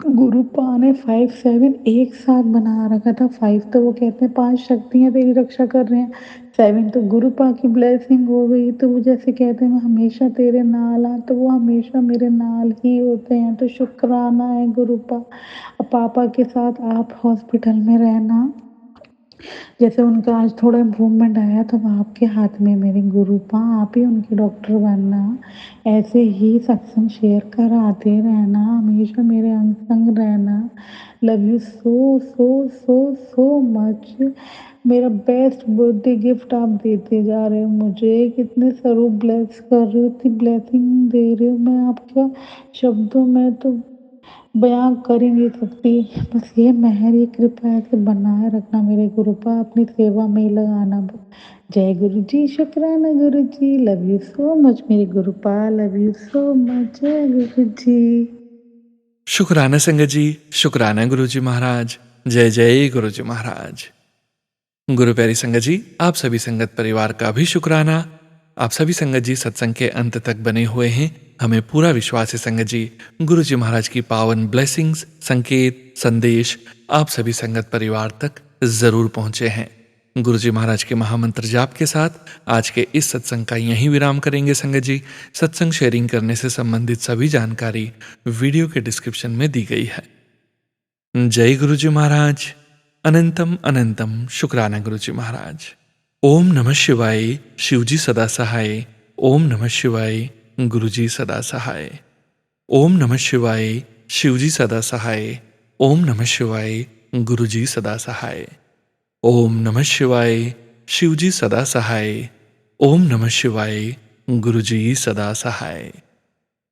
गुरुपा ने 5-7 एक साथ बना रखा था। 5 तो वो कहते हैं 5 शक्तियाँ तेरी रक्षा कर रहे हैं, 7 तो गुरुपा की ब्लेसिंग हो गई। तो वो जैसे कहते हैं मैं हमेशा तेरे नाल आ, तो वो हमेशा मेरे नाल ही होते हैं। तो शुक्राना है गुरुपा। अब पापा के साथ आप हॉस्पिटल में रहना, जैसे उनका आज थोड़ा इम्प्रूवमेंट आया तो आपके हाथ में मेरे गुरुपा, आप ही उनके डॉक्टर बनना। ऐसे ही सत्संग शेयर कराते रहना, हमेशा मेरे अंग संग रहना। Love you so so so so much. मेरा बेस्ट बर्थडे गिफ्ट आप देते जा रहे हो मुझे, कितने स्वरूप ब्लेस कर रहे हो, इतनी ब्लेसिंग दे रहे हो। मैं आपका शब्दों में तो बयां कर ही नहीं सकती। बस ये मेहर, ये कृपा ऐसे बनाए रखना मेरे गुरुपा, अपनी सेवा में ही लगाना। जय गुरु जी, शुक्राना गुरु जी, लव यू सो मच मेरे गुरुपा, लव यू सो मच, जय गुरु जी। शुक्राना संगत जी, शुक्राना गुरु जी महाराज। जय जय गुरु जी महाराज। गुरु प्यारी संगत जी, आप सभी संगत परिवार का भी शुक्राना। आप सभी संगत जी सत्संग के अंत तक बने हुए हैं। हमें पूरा विश्वास है संगत जी, गुरु जी महाराज की पावन ब्लेसिंग्स, संकेत, संदेश आप सभी संगत परिवार तक जरूर पहुंचे हैं। गुरु जी महाराज के महामंत्र जाप के साथ आज के इस सत्संग का यहीं विराम करेंगे संगत जी। सत्संग शेयरिंग करने से संबंधित सभी जानकारी वीडियो के डिस्क्रिप्शन में दी गई है। जय गुरु जी महाराज। अनंतम अनंतम शुक्राना गुरु जी महाराज। ओम नमः शिवाय। शिवजी सदा सहाय। ओम नमः शिवाय। गुरुजी सदा सहाय। ओम नमः शिवाय। शिवजी सदा सहाय। ओम नमः शिवाय। गुरुजी सदा सहाय। ओम नमः शिवाय। शिवजी सदा सहाय। ओम नमः शिवाय। गुरुजी सदा सहाय।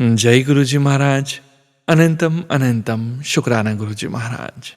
जय गुरु जी महाराज। अनंतम अनंतम शुक्राना गुरुजी महाराज।